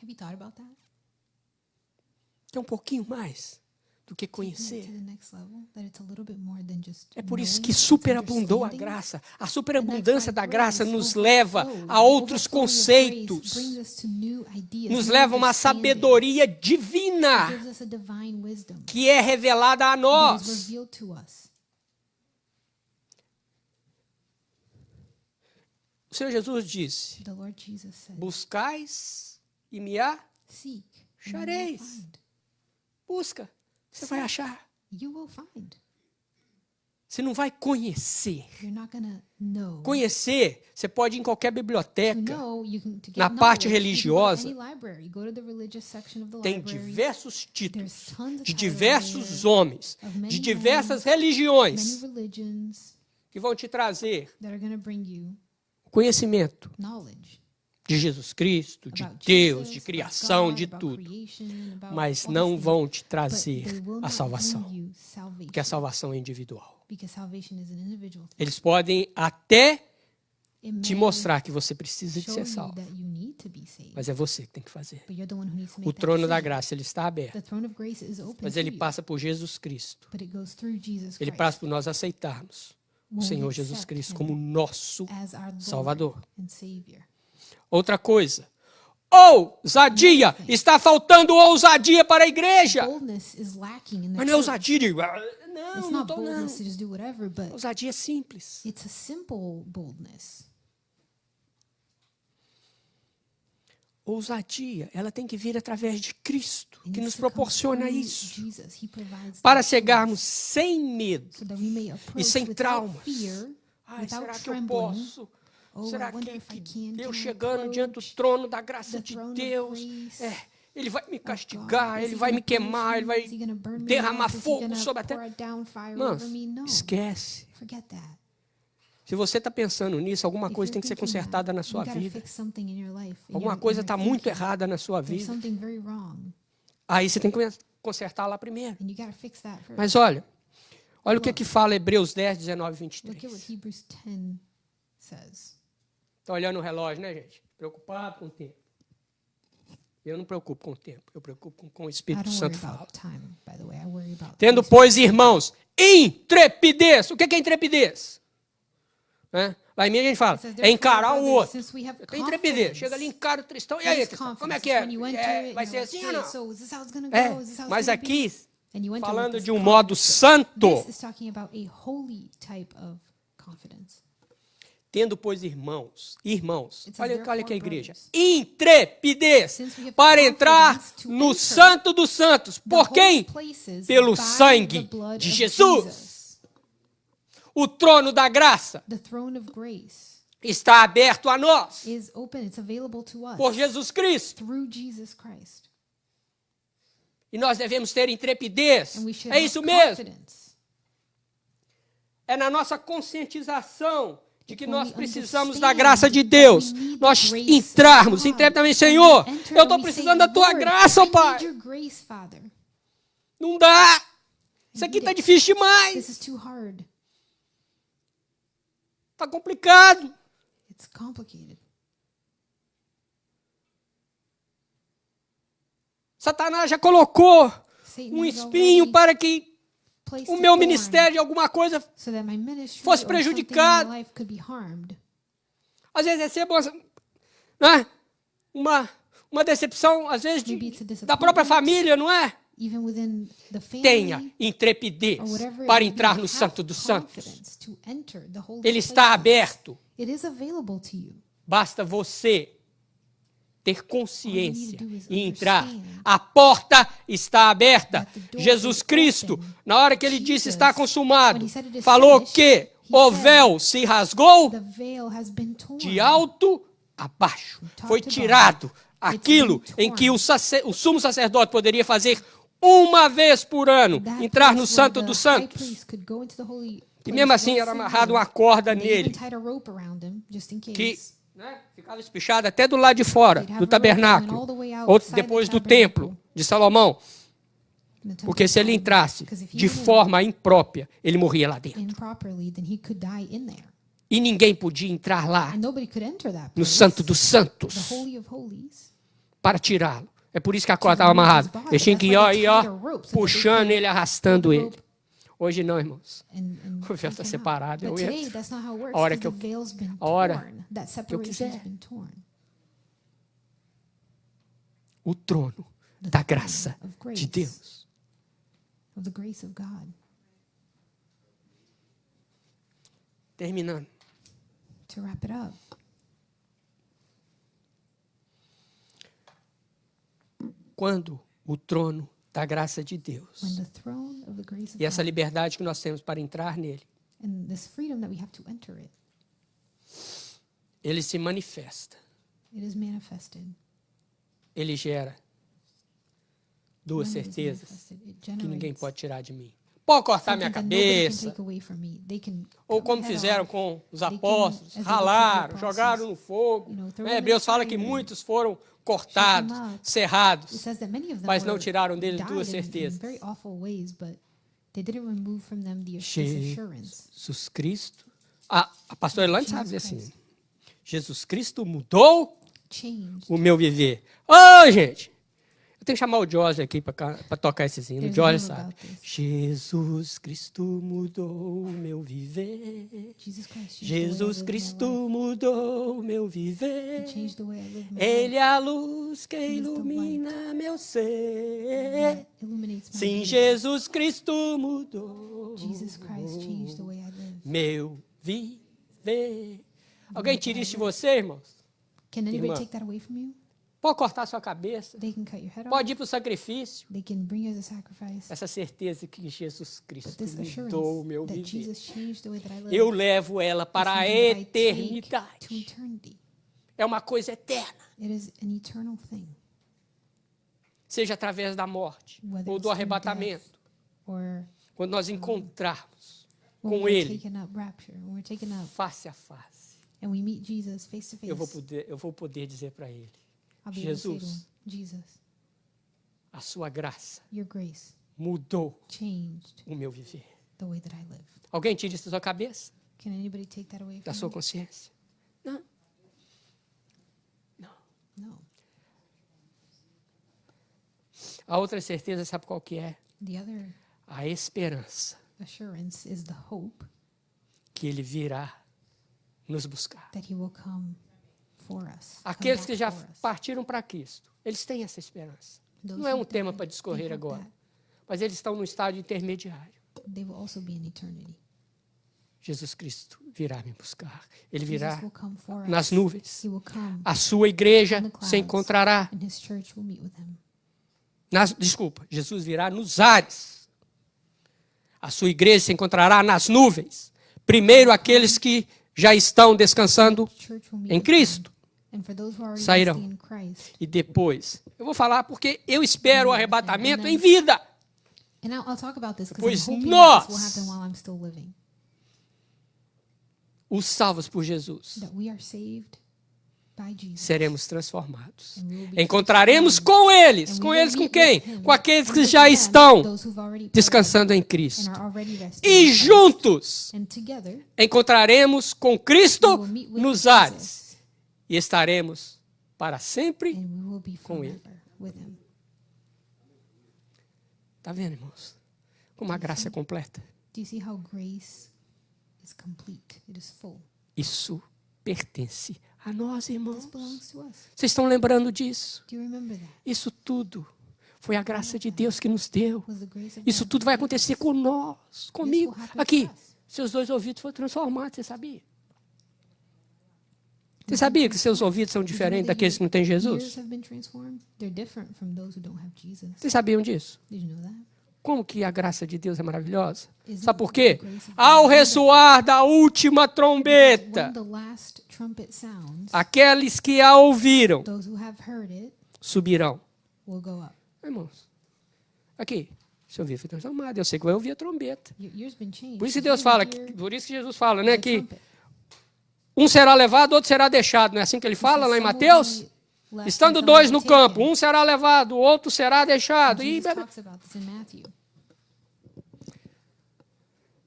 S2: Have you thought about that?
S1: É um pouquinho mais do que
S2: Taking it to
S1: conhecer.
S2: the next level, that it's a little bit more than just
S1: É por isso
S2: knowing,
S1: que
S2: it's
S1: superabundou a
S2: understanding.
S1: graça. A
S2: And
S1: superabundância
S2: that's
S1: da
S2: why
S1: graça
S2: grace
S1: nos leva
S2: overflowed.
S1: a outros
S2: Overflowing of
S1: conceitos,
S2: grace brings us to new ideas,
S1: nos
S2: new
S1: leva a uma
S2: understanding.
S1: sabedoria
S2: It
S1: divina
S2: gives us a divine wisdom
S1: que é revelada a
S2: that is
S1: nós.
S2: revealed to us.
S1: O Senhor Jesus disse:
S2: The Lord Jesus said,
S1: buscais e me
S2: "Seek, and you will
S1: achareis.
S2: find.
S1: Busca, você vai achar.
S2: You will find.
S1: Você não vai conhecer.
S2: You're not gonna know.
S1: Conhecer, você pode ir em qualquer
S2: To
S1: biblioteca.
S2: know, you can, to get
S1: Na
S2: knowledge,
S1: parte
S2: you can go to
S1: religiosa,
S2: any library. You go to the religious section of the
S1: Tem
S2: library.
S1: diversos títulos
S2: There's tons of
S1: de
S2: titles
S1: diversos
S2: there
S1: homens,
S2: of many
S1: de diversas
S2: men,
S1: religiões
S2: many religions
S1: que vão te trazer
S2: that are going to bring you
S1: conhecimento
S2: knowledge
S1: de Jesus Cristo, de
S2: about
S1: Deus,
S2: Jesus,
S1: de
S2: about
S1: criação,
S2: God,
S1: de
S2: about
S1: tudo.
S2: creation, about
S1: Mas
S2: all
S1: não
S2: these
S1: vão te
S2: things. But
S1: trazer
S2: they will
S1: a
S2: not
S1: salvação,
S2: bring you salvation,
S1: porque a salvação é individual.
S2: because salvation is an individual thing.
S1: Eles podem até
S2: It
S1: te
S2: may
S1: mostrar que você precisa de
S2: show
S1: ser
S2: you
S1: salvo,
S2: that you need to be saved,
S1: mas é você que tem que fazer.
S2: but you're the one who needs to
S1: O
S2: make that
S1: trono da
S2: decision.
S1: graça ele está aberto,
S2: The throne of grace is open
S1: mas
S2: to
S1: ele
S2: you,
S1: passa por Jesus Cristo.
S2: but it goes through Jesus
S1: Ele
S2: Christ
S1: passa por nós aceitarmos o
S2: when we
S1: Senhor Jesus
S2: accept
S1: Cristo
S2: him
S1: como nosso
S2: as our Lord
S1: Salvador.
S2: and Savior.
S1: Outra coisa. Ousadia! Está faltando ousadia para a igreja.
S2: Boldness is lacking in the
S1: Mas não é
S2: church.
S1: ousadia de... Não,
S2: It's
S1: não
S2: not
S1: estou não.
S2: boldness to just do whatever, but
S1: Ousadia é simples.
S2: it's a simple boldness.
S1: Ousadia, ela tem que vir através de Cristo,
S2: It
S1: que
S2: needs
S1: nos
S2: to come
S1: proporciona
S2: through
S1: isso.
S2: Jesus. He provides
S1: Para
S2: that to
S1: chegarmos
S2: us
S1: sem medo.
S2: so that we may approach
S1: sem
S2: without
S1: traumas.
S2: fear,
S1: Ai,
S2: without
S1: será que eu
S2: trembling.
S1: posso?
S2: Oh,
S1: Será
S2: I wonder
S1: que,
S2: if I can.
S1: eu
S2: Can I
S1: chegando diante do
S2: approach
S1: trono da graça
S2: the
S1: de
S2: throne of
S1: Deus,
S2: grace
S1: ele vai me
S2: of
S1: castigar,
S2: God? Is
S1: ele
S2: he
S1: vai
S2: gonna
S1: me queimar, ele
S2: punish me?
S1: vai
S2: Is he gonna burn me
S1: derramar
S2: up? Is he
S1: fogo
S2: gonna
S1: sobre a
S2: pour
S1: terra.
S2: down fire
S1: Irmãos,
S2: over me? No.
S1: esquece.
S2: Forget that.
S1: Se você está pensando nisso, alguma
S2: If
S1: coisa
S2: you're
S1: tem que ser
S2: thinking
S1: consertada
S2: that,
S1: na
S2: you
S1: sua
S2: gotta
S1: vida.
S2: fix something in your life, in
S1: Alguma
S2: your-
S1: coisa
S2: in
S1: está
S2: your
S1: muito
S2: thinking.
S1: errada na sua
S2: There's
S1: vida.
S2: something very wrong,
S1: Aí você tem que consertar lá primeiro.
S2: and you gotta fix that first.
S1: Mas olha o que fala Hebreus 10, 19 e
S2: Look at what
S1: 23.
S2: Hebrews 10 says.
S1: Está olhando o relógio, né, gente? Preocupado com o tempo. Eu não me preocupo com o tempo, eu me preocupo com o
S2: I
S1: Espírito
S2: don't worry
S1: Santo fala.
S2: about time, by the way. I worry about
S1: Tendo,
S2: things.
S1: pois, irmãos, intrepidez. O que é intrepidez? Lá em mim a gente fala,
S2: It says,
S1: é encarar
S2: "Therefore,
S1: o
S2: brothers,
S1: outro.
S2: since we have
S1: Tem intrepidez.
S2: confidence,
S1: Chega ali, encara o Tristão. E aí,
S2: this
S1: Tristão, como é
S2: confidence,
S1: que é?
S2: when you enter it,
S1: Vai
S2: you
S1: ser
S2: know,
S1: assim ou
S2: okay,
S1: não?
S2: so is this how it's gonna go? Is this how it's
S1: Mas
S2: gonna be?
S1: aqui,
S2: And you enter with
S1: falando
S2: this
S1: de um modo
S2: confidence.
S1: santo,
S2: This is talking about a holy type of confidence.
S1: tendo, pois, irmãos,
S2: It says,
S1: olha
S2: "Therefore,
S1: aqui a igreja,
S2: brothers,
S1: intrepidez,
S2: since we have
S1: para entrar
S2: confidence to
S1: no
S2: enter
S1: Santo dos Santos.
S2: the
S1: Por quem?
S2: holy places
S1: Pelo
S2: by
S1: sangue
S2: the blood
S1: de
S2: of
S1: Jesus. O trono da graça
S2: The throne of grace
S1: está aberto a nós,
S2: is open. It's available to us
S1: por Jesus Cristo.
S2: through Jesus Christ.
S1: E nós devemos ter intrepidez.
S2: And we should
S1: É
S2: have
S1: isso mesmo.
S2: confidence.
S1: É na nossa conscientização de que nós
S2: When we
S1: precisamos da
S2: understand
S1: graça de
S2: that
S1: Deus.
S2: we need the
S1: Nós
S2: grace
S1: entrarmos,
S2: of God.
S1: intrepidamente,
S2: When
S1: Senhor,
S2: we enter
S1: eu
S2: and
S1: estou
S2: we
S1: precisando
S2: say,
S1: da tua
S2: "Lord,
S1: graça,
S2: I need
S1: Pai.
S2: your grace, Father.
S1: Não dá. Isso aqui
S2: need
S1: está
S2: it.
S1: difícil demais.
S2: This is too hard.
S1: Está complicado.
S2: It's complicated."
S1: Satanás já colocou
S2: Satan
S1: um
S2: has
S1: espinho
S2: already
S1: para que
S2: placed
S1: o
S2: a
S1: meu
S2: thorn
S1: ministério de alguma coisa,
S2: so that my ministry
S1: fosse
S2: or
S1: prejudicado.
S2: something in my life could be harmed.
S1: às vezes recebo né, uma decepção, às vezes
S2: Maybe it's a
S1: da própria
S2: disappointment.
S1: família, não é?
S2: Even within the family
S1: Tenha intrepidez
S2: or whatever it
S1: para
S2: may be,
S1: entrar no
S2: have
S1: Santo dos Santos.
S2: confidence to enter the holy
S1: Ele está
S2: places.
S1: aberto.
S2: It is available to you.
S1: Basta você ter consciência
S2: do is
S1: e entrar.
S2: understand
S1: A porta está aberta.
S2: that the door
S1: Jesus
S2: is
S1: Cristo,
S2: open.
S1: na hora que ele disse
S2: Jesus,
S1: está consumado,
S2: when he said it is
S1: falou
S2: finished,
S1: que
S2: he
S1: o
S2: said,
S1: véu se rasgou
S2: The veil has been torn.
S1: de alto a baixo.
S2: top
S1: Foi
S2: to
S1: tirado
S2: bottom.
S1: aquilo
S2: It's been
S1: em que
S2: torn.
S1: o sumo sacerdote poderia fazer uma vez por ano,
S2: That
S1: entrar no
S2: place
S1: Santo
S2: where
S1: dos
S2: the high
S1: Santos.
S2: priest could go into the holy
S1: E
S2: place
S1: mesmo assim
S2: once
S1: era
S2: a
S1: amarrado
S2: year,
S1: uma corda
S2: and they
S1: nele,
S2: even tied a rope around him, just in
S1: que
S2: case.
S1: ficava espichada até do lado de fora
S2: They'd have
S1: do
S2: a rope that
S1: tabernáculo,
S2: went all the way
S1: ou
S2: outside
S1: depois
S2: the
S1: do templo de Salomão,
S2: in the temple
S1: porque
S2: of
S1: se ele
S2: Solomon.
S1: entrasse
S2: Because if he
S1: de
S2: went in
S1: forma imprópria, ele morria lá dentro.
S2: improperly, then he could die in there.
S1: E ninguém podia entrar lá
S2: And nobody could enter that
S1: no
S2: place,
S1: Santo dos
S2: the
S1: Santos,
S2: Holy of Holies.
S1: para tirá-lo. É por isso que a corda estava amarrada. Eles tinham que ir, puxando ele, arrastando ele. Hoje não, irmãos. O véu está separado, eu
S2: But today,
S1: entro.
S2: that's not how it works.
S1: A hora
S2: Because
S1: que
S2: the veil's been
S1: a hora
S2: torn. That
S1: que eu
S2: separation has
S1: quiser.
S2: been torn.
S1: O trono da graça de Deus.
S2: Of the grace of God.
S1: Terminando.
S2: To wrap it up,
S1: Quando o trono da graça de Deus
S2: when the throne of the grace of
S1: e essa
S2: God
S1: liberdade que nós temos para entrar nele,
S2: and this freedom that we have to enter it,
S1: ele se manifesta.
S2: it is manifested.
S1: Ele gera duas
S2: When it is
S1: certezas
S2: manifested, it
S1: que ninguém
S2: generates
S1: pode tirar de mim. Pode cortar minha
S2: something that nobody can
S1: cabeça,
S2: take away from me. They can
S1: ou
S2: cut
S1: como
S2: my head
S1: fizeram
S2: off.
S1: com os
S2: They can,
S1: apóstolos,
S2: as they did with the
S1: ralaram,
S2: apostles,
S1: jogaram no fogo.
S2: throw
S1: Né?
S2: them in
S1: Hebreus fala que
S2: fire.
S1: muitos foram cortados,
S2: Shut them up.
S1: cerrados,
S2: It says that many of them
S1: mas não
S2: were
S1: tiraram dele
S2: died
S1: duas
S2: in
S1: certezas.
S2: very awful ways, but they didn't remove from them this assurance.
S1: Jesus Cristo. A pastora Elane sabe dizer
S2: Jesus
S1: assim. Jesus Cristo mudou
S2: Changed.
S1: o meu viver. Ô, gente! Eu tenho que chamar o Jorge aqui para tocar esse hino. O
S2: There's
S1: Jorge
S2: no
S1: sabe.
S2: about this.
S1: Jesus Cristo mudou o meu viver.
S2: Jesus Christ changed
S1: Jesus
S2: the way I live
S1: Cristo
S2: my life.
S1: mudou o meu
S2: He
S1: viver.
S2: changed the way I live my
S1: Ele
S2: life.
S1: é a luz que
S2: He is the
S1: ilumina meu
S2: That
S1: ser.
S2: illuminates my
S1: Sim,
S2: life.
S1: Jesus Cristo mudou
S2: Jesus Christ changed the way I live.
S1: meu viver. Alguém tira isso de você, irmãos?
S2: Can anybody
S1: Irmã.
S2: take that away from you?
S1: Pode cortar sua cabeça.
S2: They can cut your head off.
S1: Pode ir para o sacrifício.
S2: They can bring you as a sacrifice.
S1: Essa certeza que Jesus Cristo
S2: This
S1: mudou o meu
S2: assurance that
S1: viver.
S2: Jesus changed the way that I live.
S1: Eu levo ela para a
S2: It's something that I take to
S1: eternidade.
S2: eternity.
S1: É uma coisa eterna.
S2: It is an eternal thing.
S1: Seja através da morte
S2: Whether
S1: ou
S2: it's
S1: do
S2: through
S1: arrebatamento.
S2: death or
S1: Quando nós encontrarmos
S2: when
S1: com
S2: we're
S1: Ele
S2: taken up, rapture, when we're taken up
S1: face a face,
S2: and we meet Jesus face to face,
S1: eu vou poder dizer para Ele,
S2: I'll be able to say to
S1: Jesus,
S2: him, Jesus,
S1: a sua graça
S2: your grace
S1: mudou
S2: changed
S1: o meu viver.
S2: the way that I live.
S1: Alguém tira isso da sua cabeça,
S2: Can anybody take that away
S1: da
S2: from
S1: sua
S2: you?
S1: consciência? Não. Não.
S2: No.
S1: A outra certeza, sabe qual que é?
S2: The other
S1: A esperança
S2: assurance is the hope
S1: que Ele virá nos buscar.
S2: that he will come for us. come
S1: Aqueles
S2: back
S1: que já
S2: for us.
S1: partiram para Cristo, eles têm essa esperança.
S2: Those
S1: Não é
S2: who
S1: um tema
S2: died,
S1: para
S2: they
S1: discorrer
S2: hope
S1: agora,
S2: that
S1: mas eles estão no estágio intermediário.
S2: they will also be in eternity.
S1: Jesus Cristo virá me buscar. Ele
S2: Jesus
S1: virá
S2: will come for
S1: nas
S2: us.
S1: nuvens.
S2: He will come,
S1: A sua igreja
S2: in the clouds.
S1: se encontrará.
S2: and his church will meet with him.
S1: Desculpa, Jesus virá nos ares. A sua igreja se encontrará nas nuvens. Primeiro aqueles que já estão descansando
S2: Church will meet
S1: em
S2: with him.
S1: Cristo.
S2: And for those who are already
S1: Sairão.
S2: resting in Christ.
S1: E depois, eu vou falar porque eu espero o arrebatamento em vida.
S2: And I'll talk about this because
S1: Pois
S2: I'm hoping
S1: nós-
S2: that this will happen while I'm still living.
S1: Os salvos por Jesus,
S2: That we are saved by Jesus.
S1: seremos transformados.
S2: And we will be
S1: Encontraremos
S2: transformed.
S1: com eles.
S2: And we
S1: Com
S2: will
S1: eles com
S2: meet
S1: quem?
S2: with him.
S1: Com aqueles
S2: And
S1: que
S2: with
S1: já
S2: them,
S1: estão
S2: those who've already
S1: descansando em
S2: and
S1: Cristo.
S2: are already resting
S1: E
S2: in Christ.
S1: juntos
S2: And together
S1: encontraremos com
S2: we
S1: Cristo
S2: will meet with
S1: nos
S2: Jesus.
S1: ares. E estaremos para sempre.
S2: And we will be
S1: com ele.
S2: forever with him.
S1: Está vendo, irmãos? Como a graça é completa.
S2: Do you see how grace is complete? It is full.
S1: Isso pertence a nós,
S2: This
S1: irmãos.
S2: belongs to us.
S1: Vocês estão lembrando disso?
S2: Do you remember that?
S1: Isso tudo foi a graça de Deus que nos deu.
S2: Was the grace of
S1: Isso
S2: God
S1: tudo vai
S2: that gave
S1: acontecer
S2: us?
S1: com nós, comigo.
S2: will happen
S1: Aqui,
S2: to us.
S1: seus 2 ouvidos foram transformados, você sabia? Você sabia que seus ouvidos são
S2: Did you know
S1: diferentes
S2: that
S1: daqueles que não têm
S2: your ears
S1: Jesus?
S2: have been transformed? They're different from those who don't have Jesus.
S1: Vocês sabiam disso?
S2: Did you know that?
S1: Como que a graça de Deus é maravilhosa?
S2: Isn't
S1: Sabe por
S2: the
S1: quê?
S2: grace of God
S1: Ao
S2: wonderful?
S1: ressoar da última
S2: When
S1: trombeta,
S2: the last trumpet sounds,
S1: aqueles que a ouviram
S2: those who have heard it
S1: subirão.
S2: will go up.
S1: Irmãos, aqui, seu ouvido foi transformado. Eu sei que vai ouvir a trombeta.
S2: Your ear's been changed.
S1: Por isso que
S2: so
S1: Deus
S2: you
S1: fala,
S2: hear
S1: por isso que Jesus fala, né,
S2: the
S1: que
S2: trumpet.
S1: um será levado, outro será deixado. Não é assim que ele fala lá em
S2: Some will
S1: Mateus?
S2: be left
S1: Estando
S2: and some will
S1: 2
S2: be
S1: no
S2: taken.
S1: campo, um será levado, o outro será deixado. E
S2: Jesus talks about this in Matthew.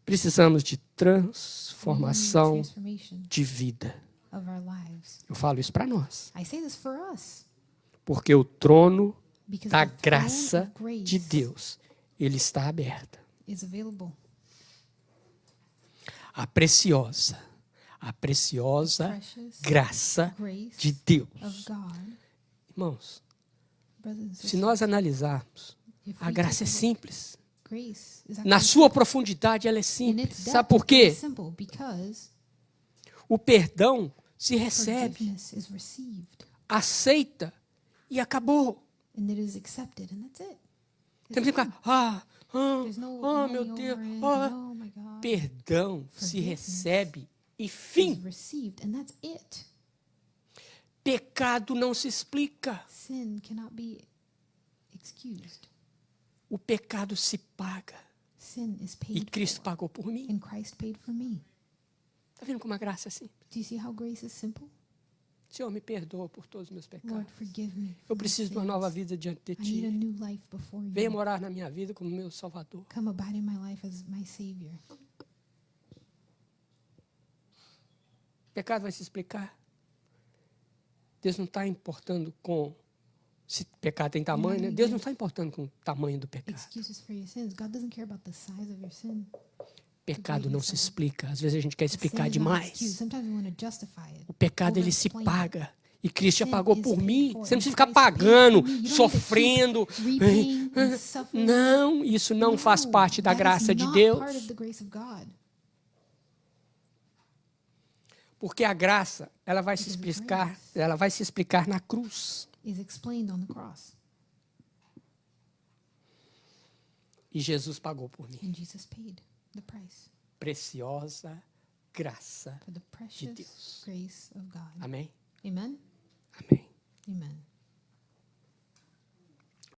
S1: precisamos de
S2: We need
S1: transformação
S2: transformation
S1: de vida.
S2: of our lives.
S1: Eu falo isso para nós.
S2: I say this for us
S1: Porque o trono
S2: because
S1: da
S2: the throne
S1: graça
S2: of grace
S1: de Deus, ele está aberto.
S2: is available.
S1: A preciosa
S2: Precious
S1: graça
S2: grace
S1: de Deus.
S2: of God,
S1: Irmãos,
S2: brothers and
S1: se
S2: sisters.
S1: nós analisarmos,
S2: If
S1: a
S2: we
S1: graça é
S2: take a look,
S1: simples.
S2: grace is
S1: Na
S2: actually
S1: sua profundidade, ela é
S2: in
S1: simples.
S2: its
S1: Sabe
S2: depth,
S1: por
S2: it
S1: quê?
S2: is simple because
S1: O perdão se recebe,
S2: forgiveness is received
S1: aceita e acabou.
S2: and it is accepted, and that's it.
S1: Temos que ficar,
S2: There's no
S1: meu
S2: mulling
S1: Deus,
S2: over it.
S1: ah.
S2: Oh my God.
S1: Perdão se
S2: Forgiveness
S1: recebe e
S2: Is
S1: fim.
S2: received, and that's it.
S1: Pecado não se explica.
S2: Sin cannot be excused.
S1: O pecado se paga.
S2: Sin is
S1: E
S2: paid
S1: Cristo
S2: for,
S1: pagou por mim.
S2: and Christ paid for me.
S1: Está vendo como a graça é assim?
S2: Do you see how grace is simple?
S1: Senhor, me perdoa por todos os meus pecados.
S2: Lord, forgive me.
S1: Eu
S2: for my
S1: preciso de uma
S2: sins.
S1: nova vida diante de
S2: I need a
S1: Ti.
S2: new life before
S1: Venha
S2: you.
S1: morar na minha vida como meu Salvador.
S2: Come abide in my life as my Savior.
S1: O pecado vai se explicar. Deus não está importando com se pecado tem tamanho, né? Deus não está importando com o tamanho do pecado.
S2: Excuses for your sins. God doesn't care about the size of your sin.
S1: Pecado não se explica. Às vezes a gente quer
S2: Sin
S1: explicar
S2: is not excused.
S1: demais.
S2: Sometimes we want to justify it.
S1: O pecado ele se
S2: Over-explain.
S1: paga. E Cristo já
S2: Sin
S1: pagou
S2: is
S1: por
S2: paid
S1: mim.
S2: for,
S1: Você não
S2: and
S1: precisa ficar
S2: Christ paid for
S1: pagando,
S2: me. You don't need to
S1: sofrendo.
S2: keep repaying and suffering.
S1: Não, isso não faz parte da
S2: that is
S1: graça de
S2: not
S1: Deus.
S2: part of the grace of God.
S1: Porque a graça, ela vai se
S2: Because
S1: explicar,
S2: grace
S1: ela vai se explicar na cruz.
S2: is explained on the cross,
S1: E Jesus pagou por mim.
S2: and Jesus paid the price
S1: Preciosa graça.
S2: for the precious
S1: Deus.
S2: grace of God.
S1: Amém?
S2: Amen.